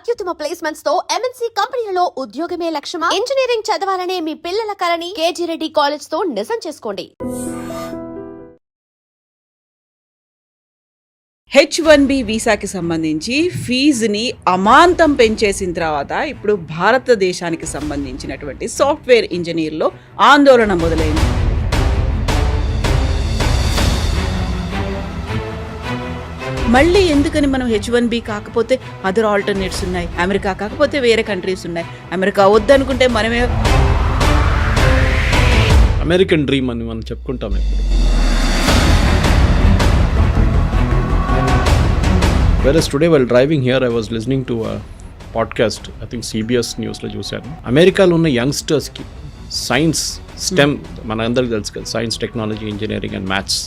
అత్యుత్తమ ప్లేస్మెంట్స్ తో ఎంఎన్సీ కంపెనీలలో ఉద్యోగమే లక్ష్యమా? ఇంజనీరింగ్ చదవాలనే మీ పిల్లల కలని కేజీ రెడ్డి కాలేజ్ తో నిజం చేసుకోండి. H1B వీసాకి సంబంధించి ఫీజుని అమాంతం పెంచేసిన తర్వాత ఇప్పుడు భారతదేశానికి సంబంధించినటువంటి సాఫ్ట్వేర్ ఇంజనీర్లో ఆందోళన మొదలైంది. మళ్ళీ ఎందుకని మనం H1B కాకపోతే అదర్ ఆల్టర్నేట్స్ ఉన్నాయి, అమెరికా కాకపోతే వేరే కంట్రీస్ ఉన్నాయి, అమెరికా వద్దనుకుంటే మనమే అమెరికన్ డ్రీమ్ అని మనం చెప్పుకుంటాం ఇప్పుడు. Whereas today while driving here I was listening to a podcast, I think CBS న్యూస్లో చూశాను. అమెరికాలో ఉన్న యంగ్స్టర్స్కి సైన్స్ స్టెమ్ మన అందరికి తెలుసు కదా, science, technology, engineering and maths,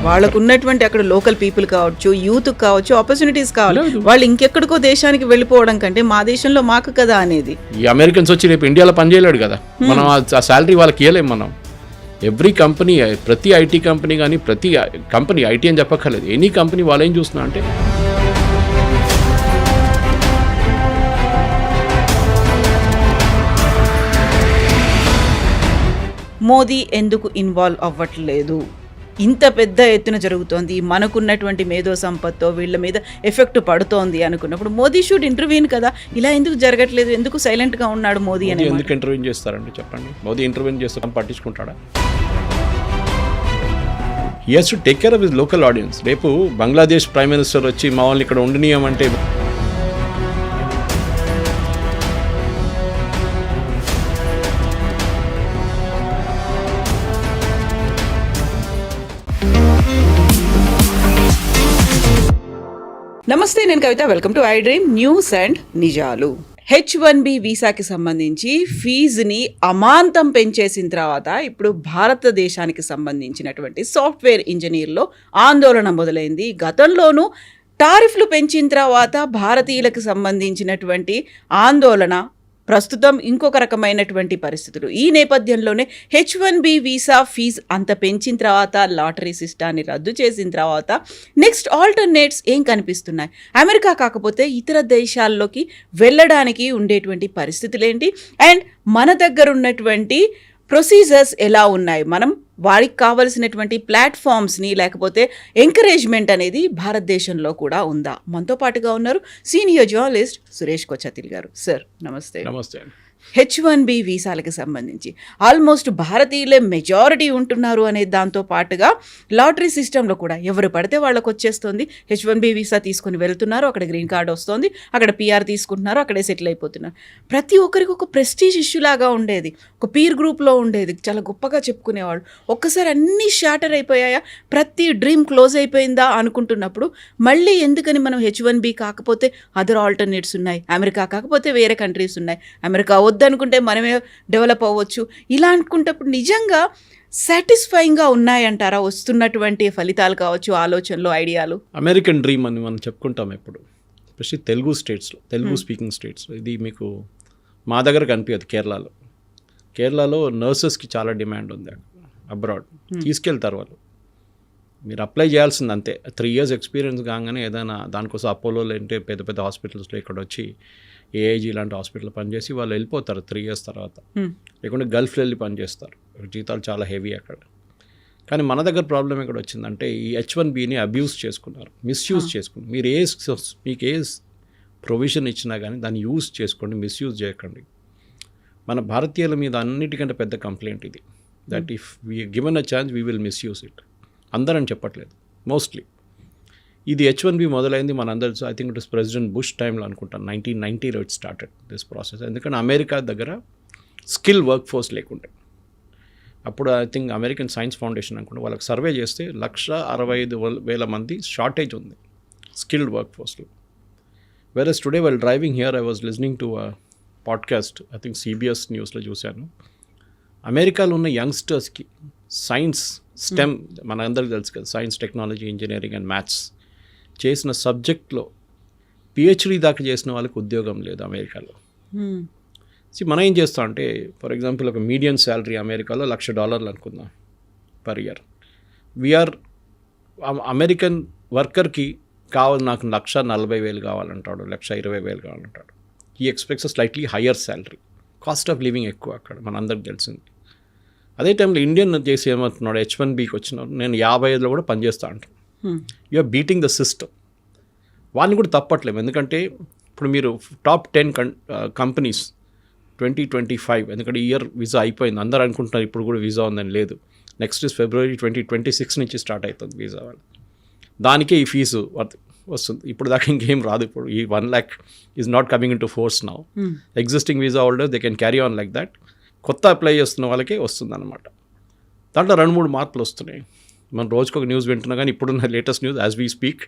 వాళ్ళకు ఉన్నటువంటి అక్కడ లోకల్ పీపుల్ కావచ్చు, యూత్ కావచ్చు, ఆపర్చునిటీస్ కావాలి. వాళ్ళు ఇంకెక్కడికో దేశానికి వెళ్ళిపోవడం కంటే మా దేశంలో మాకు కదా అనేది. ఈ అమెరికన్స్ వచ్చి రేపు ఇండియాలో పనిచేయలేడు కదా, మనం ఆ శాలరీ వాళ్ళకి ఇవ్వలేము. మనం ఎవ్రీ కంపెనీ, ప్రతి ఐటీ కంపెనీ కానీ, ప్రతి కంపెనీ, ఐటీ అని చెప్పక్కర్లేదు, ఎనీ కంపెనీ వాళ్ళు ఏం చూస్తున్నా అంటే మోదీ ఎందుకు ఇన్వాల్వ్ అవ్వట్లేదు? ఇంత పెద్ద ఎత్తున జరుగుతోంది, మనకున్నటువంటి మేధో సంపత్తో వీళ్ళ మీద ఎఫెక్ట్ పడుతోంది అనుకున్నప్పుడు మోదీ షుడ్ ఇంటర్వ్యూన్ కదా. ఇలా ఎందుకు జరగట్లేదు? ఎందుకు సైలెంట్గా ఉన్నాడు మోదీ అని? ఎందుకు ఇంటర్వ్యూ చేస్తారండి చెప్పండి? మోదీ ఇంటర్వ్యూ చేస్తే పట్టించుకుంటాడా? He has to take care of his local audience. రేపు బంగ్లాదేశ్ ప్రైమ్ మినిస్టర్ వచ్చి మా వాళ్ళని ఇక్కడ ఉండనీయమంటే నమస్తే, నేను Kavitha. Welcome to I dream news and నిజాలు. H1B వీసాకి సంబంధించి ఫీజుని అమాంతం పెంచేసిన తర్వాత ఇప్పుడు భారతదేశానికి సంబంధించినటువంటి సాఫ్ట్వేర్ ఇంజనీర్లో ఆందోళన మొదలైంది. గతంలోనూ టారిఫ్లు పెంచిన తర్వాత భారతీయులకు సంబంధించినటువంటి ఆందోళన, ప్రస్తుతం ఇంకొక రకమైనటువంటి పరిస్థితులు. ఈ నేపథ్యంలోనే H1B వీసా ఫీజు అంత పెంచిన తర్వాత, లాటరీ సిస్టాన్ని రద్దు చేసిన తర్వాత నెక్స్ట్ ఆల్టర్నేట్స్ ఏం కనిపిస్తున్నాయి? అమెరికా కాకపోతే ఇతర దేశాల్లోకి వెళ్ళడానికి ఉండేటువంటి పరిస్థితులు ఏంటి? అండ్ మన దగ్గర ఉన్నటువంటి ప్రొసీజర్స్ ఎలా ఉన్నాయి? మనం వారికి కావలసినటువంటి ప్లాట్ఫామ్స్ని, లేకపోతే ఎంకరేజ్మెంట్ అనేది భారతదేశంలో కూడా ఉందా? మనతో పాటుగా ఉన్నారు సీనియర్ జర్నలిస్ట్ సురేష్ కొచ్చతిల్ గారు. సార్ నమస్తే. నమస్తే. H1B వీసాలకు సంబంధించి ఆల్మోస్ట్ భారతీయులే మెజారిటీ ఉంటున్నారు అనే దాంతో పాటుగా లాటరీ సిస్టంలో కూడా ఎవరు పడితే వాళ్ళకు వచ్చేస్తుంది. H1B వీసా తీసుకుని వెళ్తున్నారు, అక్కడ గ్రీన్ కార్డ్ వస్తుంది, అక్కడ PR తీసుకుంటున్నారు, అక్కడే సెటిల్ అయిపోతున్నారు. ప్రతి ఒక్కరికి ఒక ప్రెస్టీజ్ ఇష్యూ లాగా ఉండేది, ఒక పీర్ గ్రూప్లో ఉండేది, చాలా గొప్పగా చెప్పుకునేవాళ్ళు. ఒక్కసారి అన్నీ షాటర్ అయిపోయాయా, ప్రతి డ్రీమ్ క్లోజ్ అయిపోయిందా అనుకుంటున్నప్పుడు మళ్ళీ ఎందుకని మనం H1B కాకపోతే అదర్ ఆల్టర్నేట్స్ ఉన్నాయి, అమెరికా కాకపోతే వేరే కంట్రీస్ ఉన్నాయి, అమెరికా వద్దనుకుంటే మనమే డెవలప్ అవ్వచ్చు, ఇలా అనుకుంటప్పుడు నిజంగా సాటిస్ఫైయింగ్గా ఉన్నాయంటారా వస్తున్నటువంటి ఫలితాలు కావచ్చు, ఆలోచనలు, ఐడియాలు? అమెరికన్ డ్రీమ్ అని మనం చెప్పుకుంటాం ఎప్పుడు, ఎస్పెషల్లీ తెలుగు స్టేట్స్లో, తెలుగు స్పీకింగ్ స్టేట్స్లో. ఇది మీకు మా దగ్గర కనిపించదు. కేరళలో నర్సెస్కి చాలా డిమాండ్ ఉంది అబ్రాడ్. తీసుకెళ్తారు వాళ్ళు, మీరు అప్లై చేయాల్సింది అంతే. 3 years ఎక్స్పీరియన్స్ కాగానే ఏదైనా దానికోసం అపోలోలో అంటే పెద్ద పెద్ద హాస్పిటల్స్లో ఇక్కడ వచ్చి AIG లాంటి హాస్పిటల్ పనిచేసి వాళ్ళు వెళ్ళిపోతారు 3 years తర్వాత. లేకుంటే గల్ఫ్లో వెళ్ళి పనిచేస్తారు, జీతాలు చాలా హెవీ అక్కడ. కానీ మన దగ్గర ప్రాబ్లం ఎక్కడ వచ్చిందంటే ఈ H1Bని అబ్యూస్ చేసుకున్నారు, మిస్యూజ్ చేసుకున్నారు. మీకు ఏ ప్రొవిజన్ ఇచ్చినా కానీ దాన్ని యూజ్ చేసుకోండి, మిస్యూజ్ చేయకండి. మన భారతీయుల మీద అన్నిటికంటే పెద్ద కంప్లైంట్ ఇది, that if we given a chance we will misuse it. అందరని చెప్పట్లేదు, మోస్ట్లీ. ఇది H1B మొదలైంది మనందరూ, I think it is president Bush టైంలో అనుకుంటాను, 1990లో ఇట్ స్టార్టెడ్ దిస్ ప్రాసెస్. ఎందుకంటే అమెరికా దగ్గర స్కిల్ వర్క్ ఫోర్స్ లేకుండే. అప్పుడు ఐ థింక్ అమెరికన్ సైన్స్ ఫౌండేషన్ అనుకుంటే వాళ్ళకి సర్వే చేస్తే 165,000 మంది షార్టేజ్ ఉంది స్కిల్డ్ వర్క్ ఫోర్స్లో. Versus today while driving here I was listening to a podcast, I think CBS న్యూస్లో చూశాను. అమెరికాలో ఉన్న యంగ్స్టర్స్కి సైన్స్ స్టెమ్ మన అందరికి తెలుసు కదా, science, technology, engineering and maths చేసిన సబ్జెక్ట్లో PhD దాకా చేసిన వాళ్ళకి ఉద్యోగం లేదు అమెరికాలో. మనం ఏం చేస్తాం అంటే, ఫర్ ఎగ్జాంపుల్ ఒక మీడియం శాలరీ అమెరికాలో $1,00,000 అనుకుందాం పర్ ఇయర్. వీఆర్ అమెరికన్ వర్కర్కి కావాలి నాకు 1,40,000 కావాలంటాడు, 1,20,000 కావాలంటాడు. He expects slightly higher salary. Cost of living ఎక్కువ అక్కడ, మనందరికి తెలిసింది. అదే టైంలో ఇండియన్ చేసి ఏమంటున్నాడు, H1Bకి వచ్చినాడు, నేను 55లో కూడా పనిచేస్తా అంటాను. You are beating the system. వాళ్ళని కూడా తప్పట్లేము, ఎందుకంటే ఇప్పుడు మీరు టాప్ 10 కంపెనీస్ 2025, ఎందుకంటే ఇయర్ వీసా అయిపోయింది, అందరూ అనుకుంటున్నారు ఇప్పుడు కూడా వీసా ఉందని. లేదు, నెక్స్ట్ February 2026 నుంచి స్టార్ట్ అవుతుంది వీసా వాళ్ళు. దానికే ఈ ఫీజు వస్తుంది. ఇప్పుడు దాకా ఇంకేం రాదు. ఇప్పుడు ఈ 1 lakh is not coming in to force now. Existing visa holders they can carry on like that. కొత్త అప్లై చేస్తున్న వాళ్ళకే వస్తుంది అనమాట. దాంట్లో 2-3 మార్పులు వస్తున్నాయి. మనం రోజుకొక ఒక న్యూస్ వింటున్నా, కానీ ఇప్పుడున్న latest news as we speak,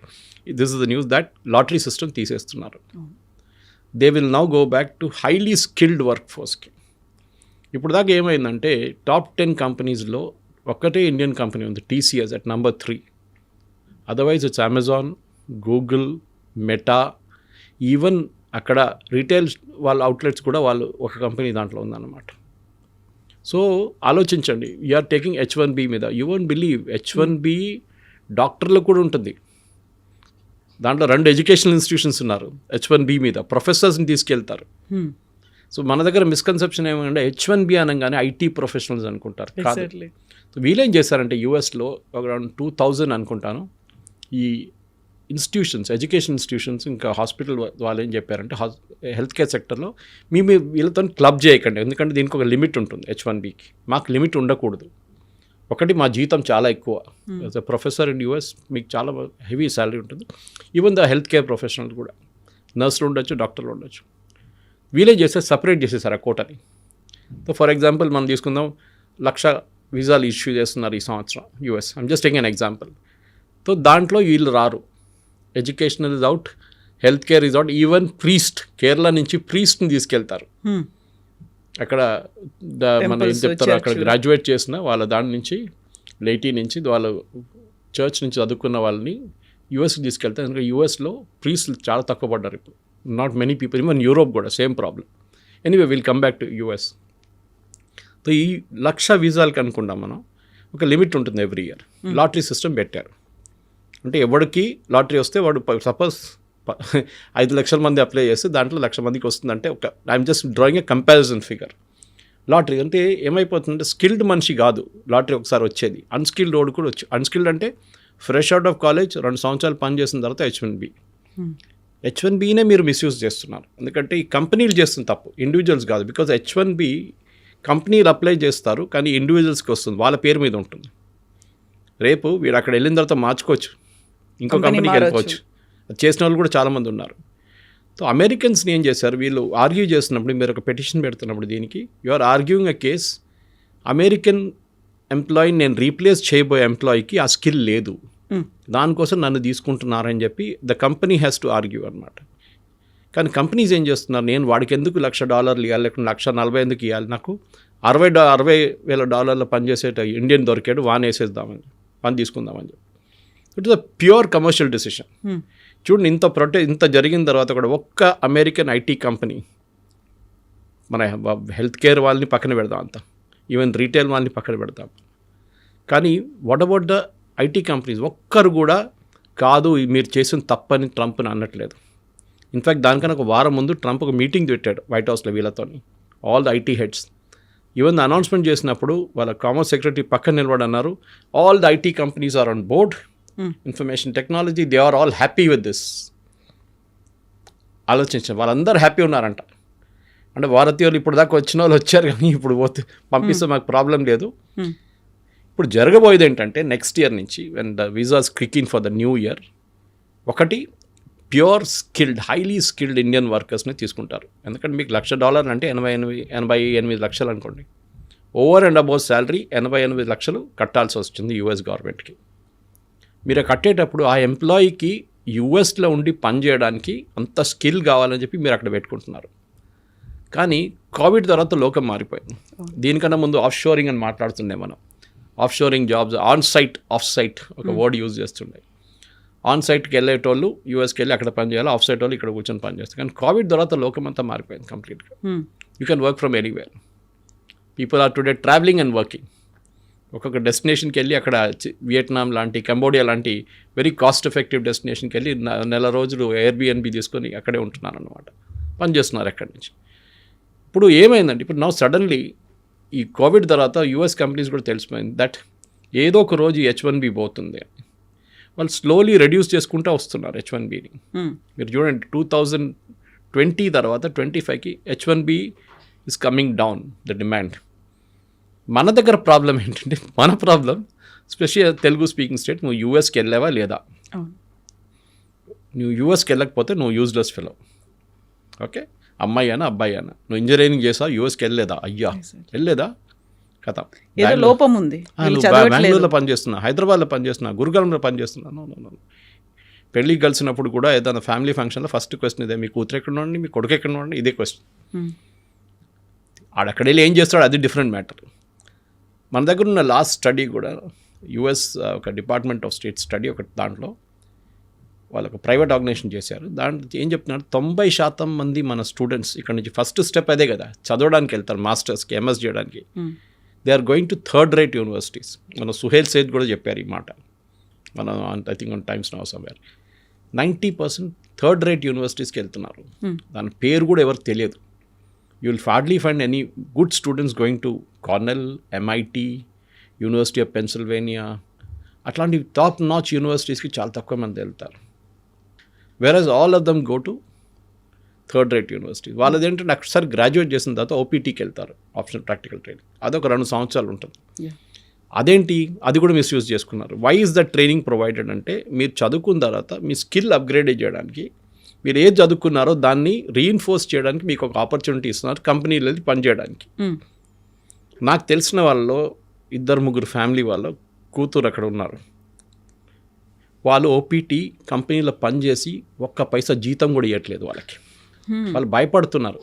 this is the news that lottery system తీసేస్తున్నారు. They will now go back to highly skilled work ఫోర్స్కి. ఇప్పుడు దాకా ఏమైందంటే టాప్ 10 కంపెనీస్లో ఒక్కటే ఇండియన్ కంపెనీ ఉంది, TCS at number 3. Otherwise it's Amazon, Google, Meta, even అక్కడ retail వాళ్ళ అవుట్లెట్స్ కూడా వాళ్ళు ఒక కంపెనీ దాంట్లో ఉందన్నమాట. సో ఆలోచించండి, యూఆర్ టేకింగ్ H1B మీద. యూ వోంట్ బిలీవ్, H1B డాక్టర్లకు కూడా ఉంటుంది. దాంట్లో 2 ఎడ్యుకేషనల్ ఇన్స్టిట్యూషన్స్ ఉన్నారు H1B మీద, ప్రొఫెసర్స్ని తీసుకెళ్తారు. సో మన దగ్గర మిస్కన్సెప్షన్ ఏమంటే H1B అనగానే ఐటీ ప్రొఫెషనల్స్ అనుకుంటారు. కాదు. సో వీళ్ళేం చేశారంటే యూఎస్లో అరౌండ్ 2000 అనుకుంటాను ఈ ఇన్స్టిట్యూషన్స్, ఎడ్యుకేషన్ ఇన్స్టిట్యూషన్స్, ఇంకా హాస్పిటల్ వాళ్ళు ఏం చెప్పారంటే హెల్త్ కేర్ సెక్టర్లో మేము వీళ్ళతో క్లబ్ చేయకండి, ఎందుకంటే దీనికి ఒక లిమిట్ ఉంటుంది. H1Bకి మాకు లిమిట్ ఉండకూడదు. ఒకటి, మా జీతం చాలా ఎక్కువ. As a professor in US మీకు చాలా హెవీ శాలరీ ఉంటుంది. Even the health care professional కూడా, నర్సులు ఉండొచ్చు, డాక్టర్లు ఉండొచ్చు. వీలే చేస్తే సపరేట్ చేసేసారు ఆ కోటని. సో ఫర్ ఎగ్జాంపుల్ మనం తీసుకుందాం, 1,00,000 వీసాలు ఇష్యూ చేస్తున్నారు ఈ సంవత్సరం US. I'm just taking an example. So దాంట్లో వీళ్ళు రారు. Educational is out, health care is out, even priest, Kerala నుంచి ప్రీస్ట్ని తీసుకెళ్తారు. అక్కడ మనం ఏం చెప్తారు, అక్కడ గ్రాడ్యుయేట్ చేసిన వాళ్ళ దాని నుంచి లైటీ నుంచి వాళ్ళు చర్చ్ నుంచి చదువుకున్న వాళ్ళని యూఎస్కి తీసుకెళ్తారు. ఎందుకంటే యూఎస్లో ప్రీస్ట్లు చాలా తక్కువ పడ్డారు ఇప్పుడు. Not many people, even Europe కూడా same problem. Anyway will come back to US. So ఈ 1,00,000 వీసాలకు అనుకుంటాం మనం, ఒక లిమిట్ ఉంటుంది ఎవ్రీ ఇయర్. లాటరీ సిస్టమ్ పెట్టారు. అంటే ఎవరికి లాటరీ వస్తే వాడు సపోజ్ 5 లక్షల మంది అప్లై చేస్తే దాంట్లో 1,00,000 మందికి వస్తుందంటే ఒక, I'm just drawing A comparison figure. Lottery అంటే ఏమైపోతుందంటే స్కిల్డ్ మనిషి కాదు లాటరీ ఒకసారి వచ్చేది, అన్స్కిల్డ్ రోడ్ కూడా వచ్చి. అన్స్కిల్డ్ అంటే ఫ్రెష్ అవుట్ ఆఫ్ కాలేజ్ 2 సంవత్సరాలు పని చేసిన తర్వాత H1Bనే మీరు మిస్యూజ్ చేస్తున్నారు. ఎందుకంటే ఈ కంపెనీలు చేస్తున్న తప్పు, ఇండివిజువల్స్ కాదు. బికాజ్ H1B కంపెనీలు అప్లై చేస్తారు, కానీ ఇండివిజువల్స్కి వస్తుంది, వాళ్ళ పేరు మీద ఉంటుంది. రేపు వీడు అక్కడ వెళ్ళిన తర్వాత మార్చుకోవచ్చు, ఇంకో కంపెనీకి వెళ్ళిపోవచ్చు. చేసిన వాళ్ళు కూడా చాలామంది ఉన్నారు. సో అమెరికన్స్ని ఏం చేశారు, వీళ్ళు ఆర్గ్యూ చేస్తున్నప్పుడు, మీరు ఒక పెటిషన్ పెడుతున్నప్పుడు దీనికి you are arguing a case, American ఎంప్లాయీని నేను రీప్లేస్ చేయబోయే ఎంప్లాయీకి ఆ స్కిల్ లేదు, దానికోసం నన్ను తీసుకుంటున్నారని చెప్పి the company has to argue అనమాట. కానీ కంపెనీస్ ఏం చేస్తున్నారు, నేను వాడికి ఎందుకు $1,00,000 ఇవ్వాలి, లేకుండా 1,40,000 ఎందుకు ఇవ్వాలి, నాకు $60,000 పనిచేసేట ఇండియన్ దొరికాడు, వాన్ వేసేద్దామని, వాన్ తీసుకుందామని చెప్పి. It is a pure commercial decision. చూడండి, ఇంత జరిగిన తర్వాత కూడా ఒక్క అమెరికన్ ఐటీ కంపెనీ, మన హెల్త్ కేర్ వాళ్ళని పక్కన పెడదాం, అంతా ఈవెన్ రీటైల్ వాళ్ళని పక్కన పెడతాం, కానీ what about the IT companies ఒక్కరు కూడా కాదు మీరు చేసిన తప్పని ట్రంప్ని అనట్లేదు. ఇన్ఫ్యాక్ట్ దానికన్నా ఒక వారం ముందు ట్రంప్ ఒక మీటింగ్ పెట్టాడు వైట్ హౌస్లో వీళ్ళతో, all the IT heads. Even the announcement చేసినప్పుడు వాళ్ళ కామర్స్ సెక్రటరీ పక్కన నిలబడి అన్నారు, all the IT companies are on board, information technology, they are all happy with this. ఆలోచించారు, వాళ్ళందరూ హ్యాపీ ఉన్నారంట. అంటే భారతీయులు ఇప్పుడు దాకా వచ్చిన వాళ్ళు వచ్చారు, కానీ ఇప్పుడు పోతే పంపిస్తే మాకు ప్రాబ్లం లేదు. ఇప్పుడు జరగబోయేది ఏంటంటే నెక్స్ట్ ఇయర్ నుంచి when the visas clicking for the new year, ఒకటి pure skilled, highly skilled Indian వర్కర్స్ని తీసుకుంటారు. ఎందుకంటే మీకు $1,00,000 అంటే 88 లక్షలు అనుకోండి, ఓవర్ అండ్ అబౌవ్ శాలరీ 88 లక్షలు కట్టాల్సి వస్తుంది యూఎస్ గవర్నమెంట్కి. మీరు కట్టేటప్పుడు ఆ ఎంప్లాయీకి యూఎస్లో ఉండి పనిచేయడానికి అంత స్కిల్ కావాలని చెప్పి మీరు అక్కడ పెట్టుకుంటున్నారు. కానీ కోవిడ్ తర్వాత లోకం మారిపోయింది. దీనికన్నా ముందు ఆఫ్ షోరింగ్ అని మాట్లాడుతుండే మనం. Off shoring jobs, on site, off site ఒక వర్డ్ యూజ్ చేస్తుండే. ఆన్ సైట్కి వెళ్ళేటోళ్ళు యూఎస్కి వెళ్ళి అక్కడ పని చేయాలి, ఆఫ్ సైట్ వాళ్ళు ఇక్కడ కూర్చొని పని చేస్తారు. కానీ కోవిడ్ తర్వాత లోకం అంతా మారిపోయింది కంప్లీట్గా. You can work from anywhere. People are today travelling and working. ఒక్కొక్క డెస్టినేషన్కి వెళ్ళి అక్కడ వియట్నాం లాంటి కంబోడియా లాంటి వెరీ కాస్ట్ ఎఫెక్టివ్ డెస్టినేషన్కి వెళ్ళి నెల రోజులు ఎయిర్బిఎన్బి తీసుకొని అక్కడే ఉంటున్నారు అనమాట, పనిచేస్తున్నారు అక్కడి నుంచి. ఇప్పుడు ఏమైందంటే ఇప్పుడు నౌ సడన్లీ ఈ కోవిడ్ తర్వాత యూఎస్ కంపెనీస్ కూడా తెలిసిపోయింది దట్ ఏదో ఒక రోజు H1B పోతుంది. వాళ్ళు స్లోలీ రెడ్యూస్ చేసుకుంటూ వస్తున్నారు H1Bని. మీరు చూడండి 2020 తర్వాత 25కి H1B is coming down the demand. మన దగ్గర ప్రాబ్లం ఏంటంటే మన problem special Telugu speaking state, నువ్వు యూఎస్కి వెళ్ళావా లేదా? నువ్వు యూఎస్కి వెళ్ళకపోతే నువ్వు యూజ్లెస్ ఫెలో. ఓకే, అమ్మాయి అయినా అబ్బాయి అయినా నువ్వు ఇంజనీరింగ్ చేసావు, యూఎస్కి వెళ్ళలేదా? అయ్యా వెళ్ళలేదా కథ, ఏదో లోపం ఉంది, బెంగళూరులో పనిచేస్తున్నా, హైదరాబాద్లో పనిచేస్తున్నా, గురుగాలంలో పనిచేస్తున్నాను. పెళ్ళికి కలిసినప్పుడు కూడా ఏదైనా ఫ్యామిలీ ఫంక్షన్లో ఫస్ట్ క్వశ్చన్ ఇదే, మీ కూతురు ఎక్కడ ఉండండి, మీ కొడుకు ఎక్కడ ఉండండి, ఇదే క్వశ్చన్. ఆడక్కడ వెళ్ళి ఏం చేస్తాడు అది డిఫరెంట్ మ్యాటర్. మన దగ్గర ఉన్న లాస్ట్ స్టడీ కూడా యుఎస్ ఒక డిపార్ట్మెంట్ ఆఫ్ స్టేట్ స్టడీ ఒకటి, దాంట్లో వాళ్ళు ఒక ప్రైవేట్ ఆర్గనైజేషన్ చేశారు. దాంట్లో ఏం చెప్తున్నారు, 90% మంది మన స్టూడెంట్స్ ఇక్కడ నుంచి ఫస్ట్ స్టెప్ అదే కదా, చదవడానికి వెళ్తారు, మాస్టర్స్కి ఎంఎస్ చేయడానికి. They are going to third rate universities. మన సుహేల్ సేద్ కూడా చెప్పారు ఈ మాట, మన I think on Times Now somewhere. 90% third rate యూనివర్సిటీస్కి వెళ్తున్నారు. దాని పేరు కూడా ఎవరికి తెలియదు. You will hardly find any good students going to Cornell, MIT, university of Pennsylvania, అట్లాంటి టాప్ నాచ్ యూనివర్సిటీస్కి చాలా తక్కువ మంది వెళ్తారు. Versus all of them go to third rate university. వాళ్ళది ఏంటంటే ఒకసారి గ్రాడ్యుయేట్ చేసిన తర్వాత OPTకి వెళ్తారు, ఆప్షనల్ ప్రాక్టికల్ ట్రైనింగ్. అదొక 2 సంవత్సరాలు ఉంటుంది. అదేంటి, అది కూడా మిస్యూజ్ చేసుకున్నారు. Why is the training provided అంటే, మీరు చదువుకున్న తర్వాత మీ స్కిల్ అప్గ్రేడ్ చేయడానికి, మీరు ఏది చదువుకున్నారో దాన్ని రీఇన్ఫోర్స్ చేయడానికి మీకు ఒక ఆపర్చునిటీ ఇస్తున్నారు కంపెనీలో పనిచేయడానికి. నాకు తెలిసిన వాళ్ళలో 2-3 ఫ్యామిలీ వాళ్ళ కూతురు అక్కడ ఉన్నారు. వాళ్ళు OPT కంపెనీలో పనిచేసి ఒక్క పైసా జీతం కూడా ఇవ్వట్లేదు వాళ్ళకి. వాళ్ళు భయపడుతున్నారు,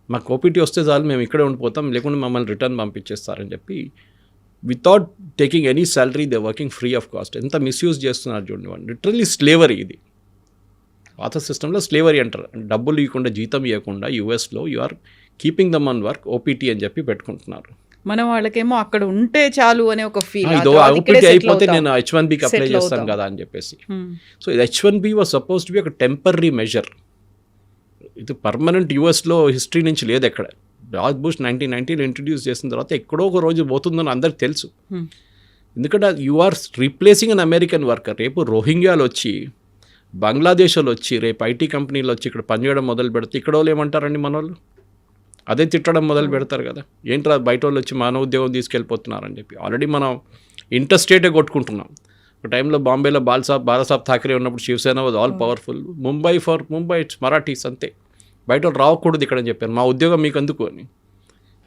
మాకు OPT వస్తే చాలు మేము ఇక్కడే ఉండిపోతాం, లేకుంటే మమ్మల్ని రిటర్న్ పంపించేస్తారని చెప్పి without taking any salary they working free of cost. ఎంత మిస్యూజ్ చేస్తున్నారు చూడండి వాళ్ళు. లిటరల్లీ స్లేవరీ ఇది. పాత సిస్టంలో స్లేవరీ అంటారు, డబ్బులు ఇవ్వకుండా జీతం ఇవ్వకుండా యూఎస్లో you are keeping them on work, OPT అని చెప్పి పెట్టుకుంటున్నారు. మన వాళ్ళకేమో అక్కడ ఉంటే చాలు అనే ఒక ఫీల్, OPT అయిపోతే నేను H1Bకి అప్లై చేస్తాను కదా అని చెప్పేసి. సో ఇది H1B was suppose to be ఒక టెంపరీ మెజర్. ఇది పర్మనెంట్ యూఎస్లో హిస్టరీ నుంచి లేదు ఎక్కడ. జార్జ్ బుష్ 1990లో ఇంట్రడ్యూస్ చేసిన తర్వాత ఎక్కడో ఒక రోజు పోతుందని అందరికి తెలుసు. ఎందుకంటే you are replacing an American worker. రేపు రోహింగ్యాలు వచ్చి, బంగ్లాదేశ్ వాళ్ళు వచ్చి, రేపు IT కంపెనీలు వచ్చి ఇక్కడ పనిచేయడం మొదలు పెడితే ఇక్కడ వాళ్ళు ఏమంటారండి, మన వాళ్ళు అదే తిట్టడం మొదలు పెడతారు కదా, ఏంట్రా బయట వాళ్ళు వచ్చి మన ఉద్యోగం తీసుకెళ్ళిపోతున్నారని చెప్పి. ఆల్రెడీ మనం ఇంటర్స్టేటే కొట్టుకుంటున్నాం. ఒక టైంలో బాంబేలో బాలాసాబ్ ఠాకరే ఉన్నప్పుడు Shiv Sena was all powerful. Mumbai it's Marathis అంతే, బయట వాళ్ళు రావకూడదు ఇక్కడ అని చెప్పారు. మా ఉద్యోగం మీకు అందుకు అని.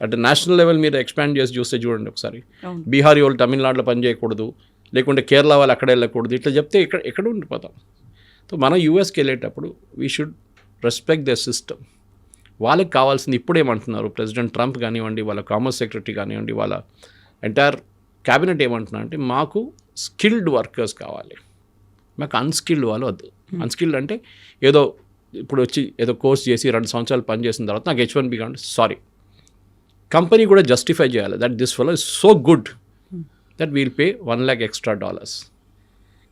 అంటే నేషనల్ లెవెల్ మీరు ఎక్స్పాండ్ చేసి చూస్తే చూడండి ఒకసారి, బీహారీ వాళ్ళు తమిళనాడులో పని చేయకూడదు, లేకుంటే కేరళ వాళ్ళు అక్కడ వెళ్ళకూడదు, ఇట్లా చెప్తే ఎక్కడ ఉండిపోతాం. సో మనం యూఎస్కి వెళ్ళేటప్పుడు we should respect the system. వాళ్ళకి కావాల్సింది ఇప్పుడు ఏమంటున్నారు, ప్రెసిడెంట్ ట్రంప్ కానివ్వండి, వాళ్ళ కామర్స్ సెక్రటరీ కానివ్వండి, వాళ్ళ ఎంటైర్ క్యాబినెట్ ఏమంటున్నారు అంటే, మాకు స్కిల్డ్ వర్కర్స్ కావాలి, మాకు అన్స్కిల్డ్ వాళ్ళు వద్దు. అన్స్కిల్డ్ అంటే ఏదో ఇప్పుడు వచ్చి ఏదో కోర్స్ చేసి 2 సంవత్సరాలు పనిచేసిన తర్వాత నాకు H1B కావాలి, సారీ, కంపెనీ కూడా జస్టిఫై చేయాలి that this fellow is so good that we'll pay $1 lakh extra.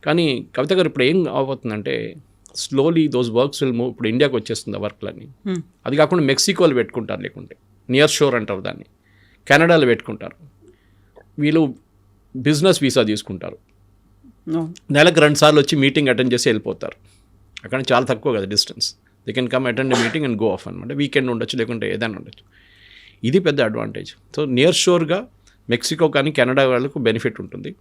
కానీ కవిత గారు ఇప్పుడు ఏం అవబోతుందంటే, slowly those works will move. ఇప్పుడు ఇండియాకి వచ్చేస్తుంది ఆ వర్క్లన్నీ. అది కాకుండా మెక్సికోలో పెట్టుకుంటారు, లేకుంటే నియర్ షోర్ అంటారు దాన్ని, కెనడాలో పెట్టుకుంటారు. వీళ్ళు బిజినెస్ వీసా తీసుకుంటారు, నెలకు 2 సార్లు వచ్చి మీటింగ్ అటెండ్ చేసి వెళ్ళిపోతారు. అక్కడ చాలా తక్కువ కదా distance, they can come attend meeting and go of అనమాట. వీకెండ్ ఉండొచ్చు, లేకుంటే ఏదైనా ఉండొచ్చు. ఇది పెద్ద అడ్వాంటేజ్. సో నియర్ షోర్గా మెక్సికో కానీ కెనడా వాళ్ళకు బెనిఫిట్ ఉంటుంది.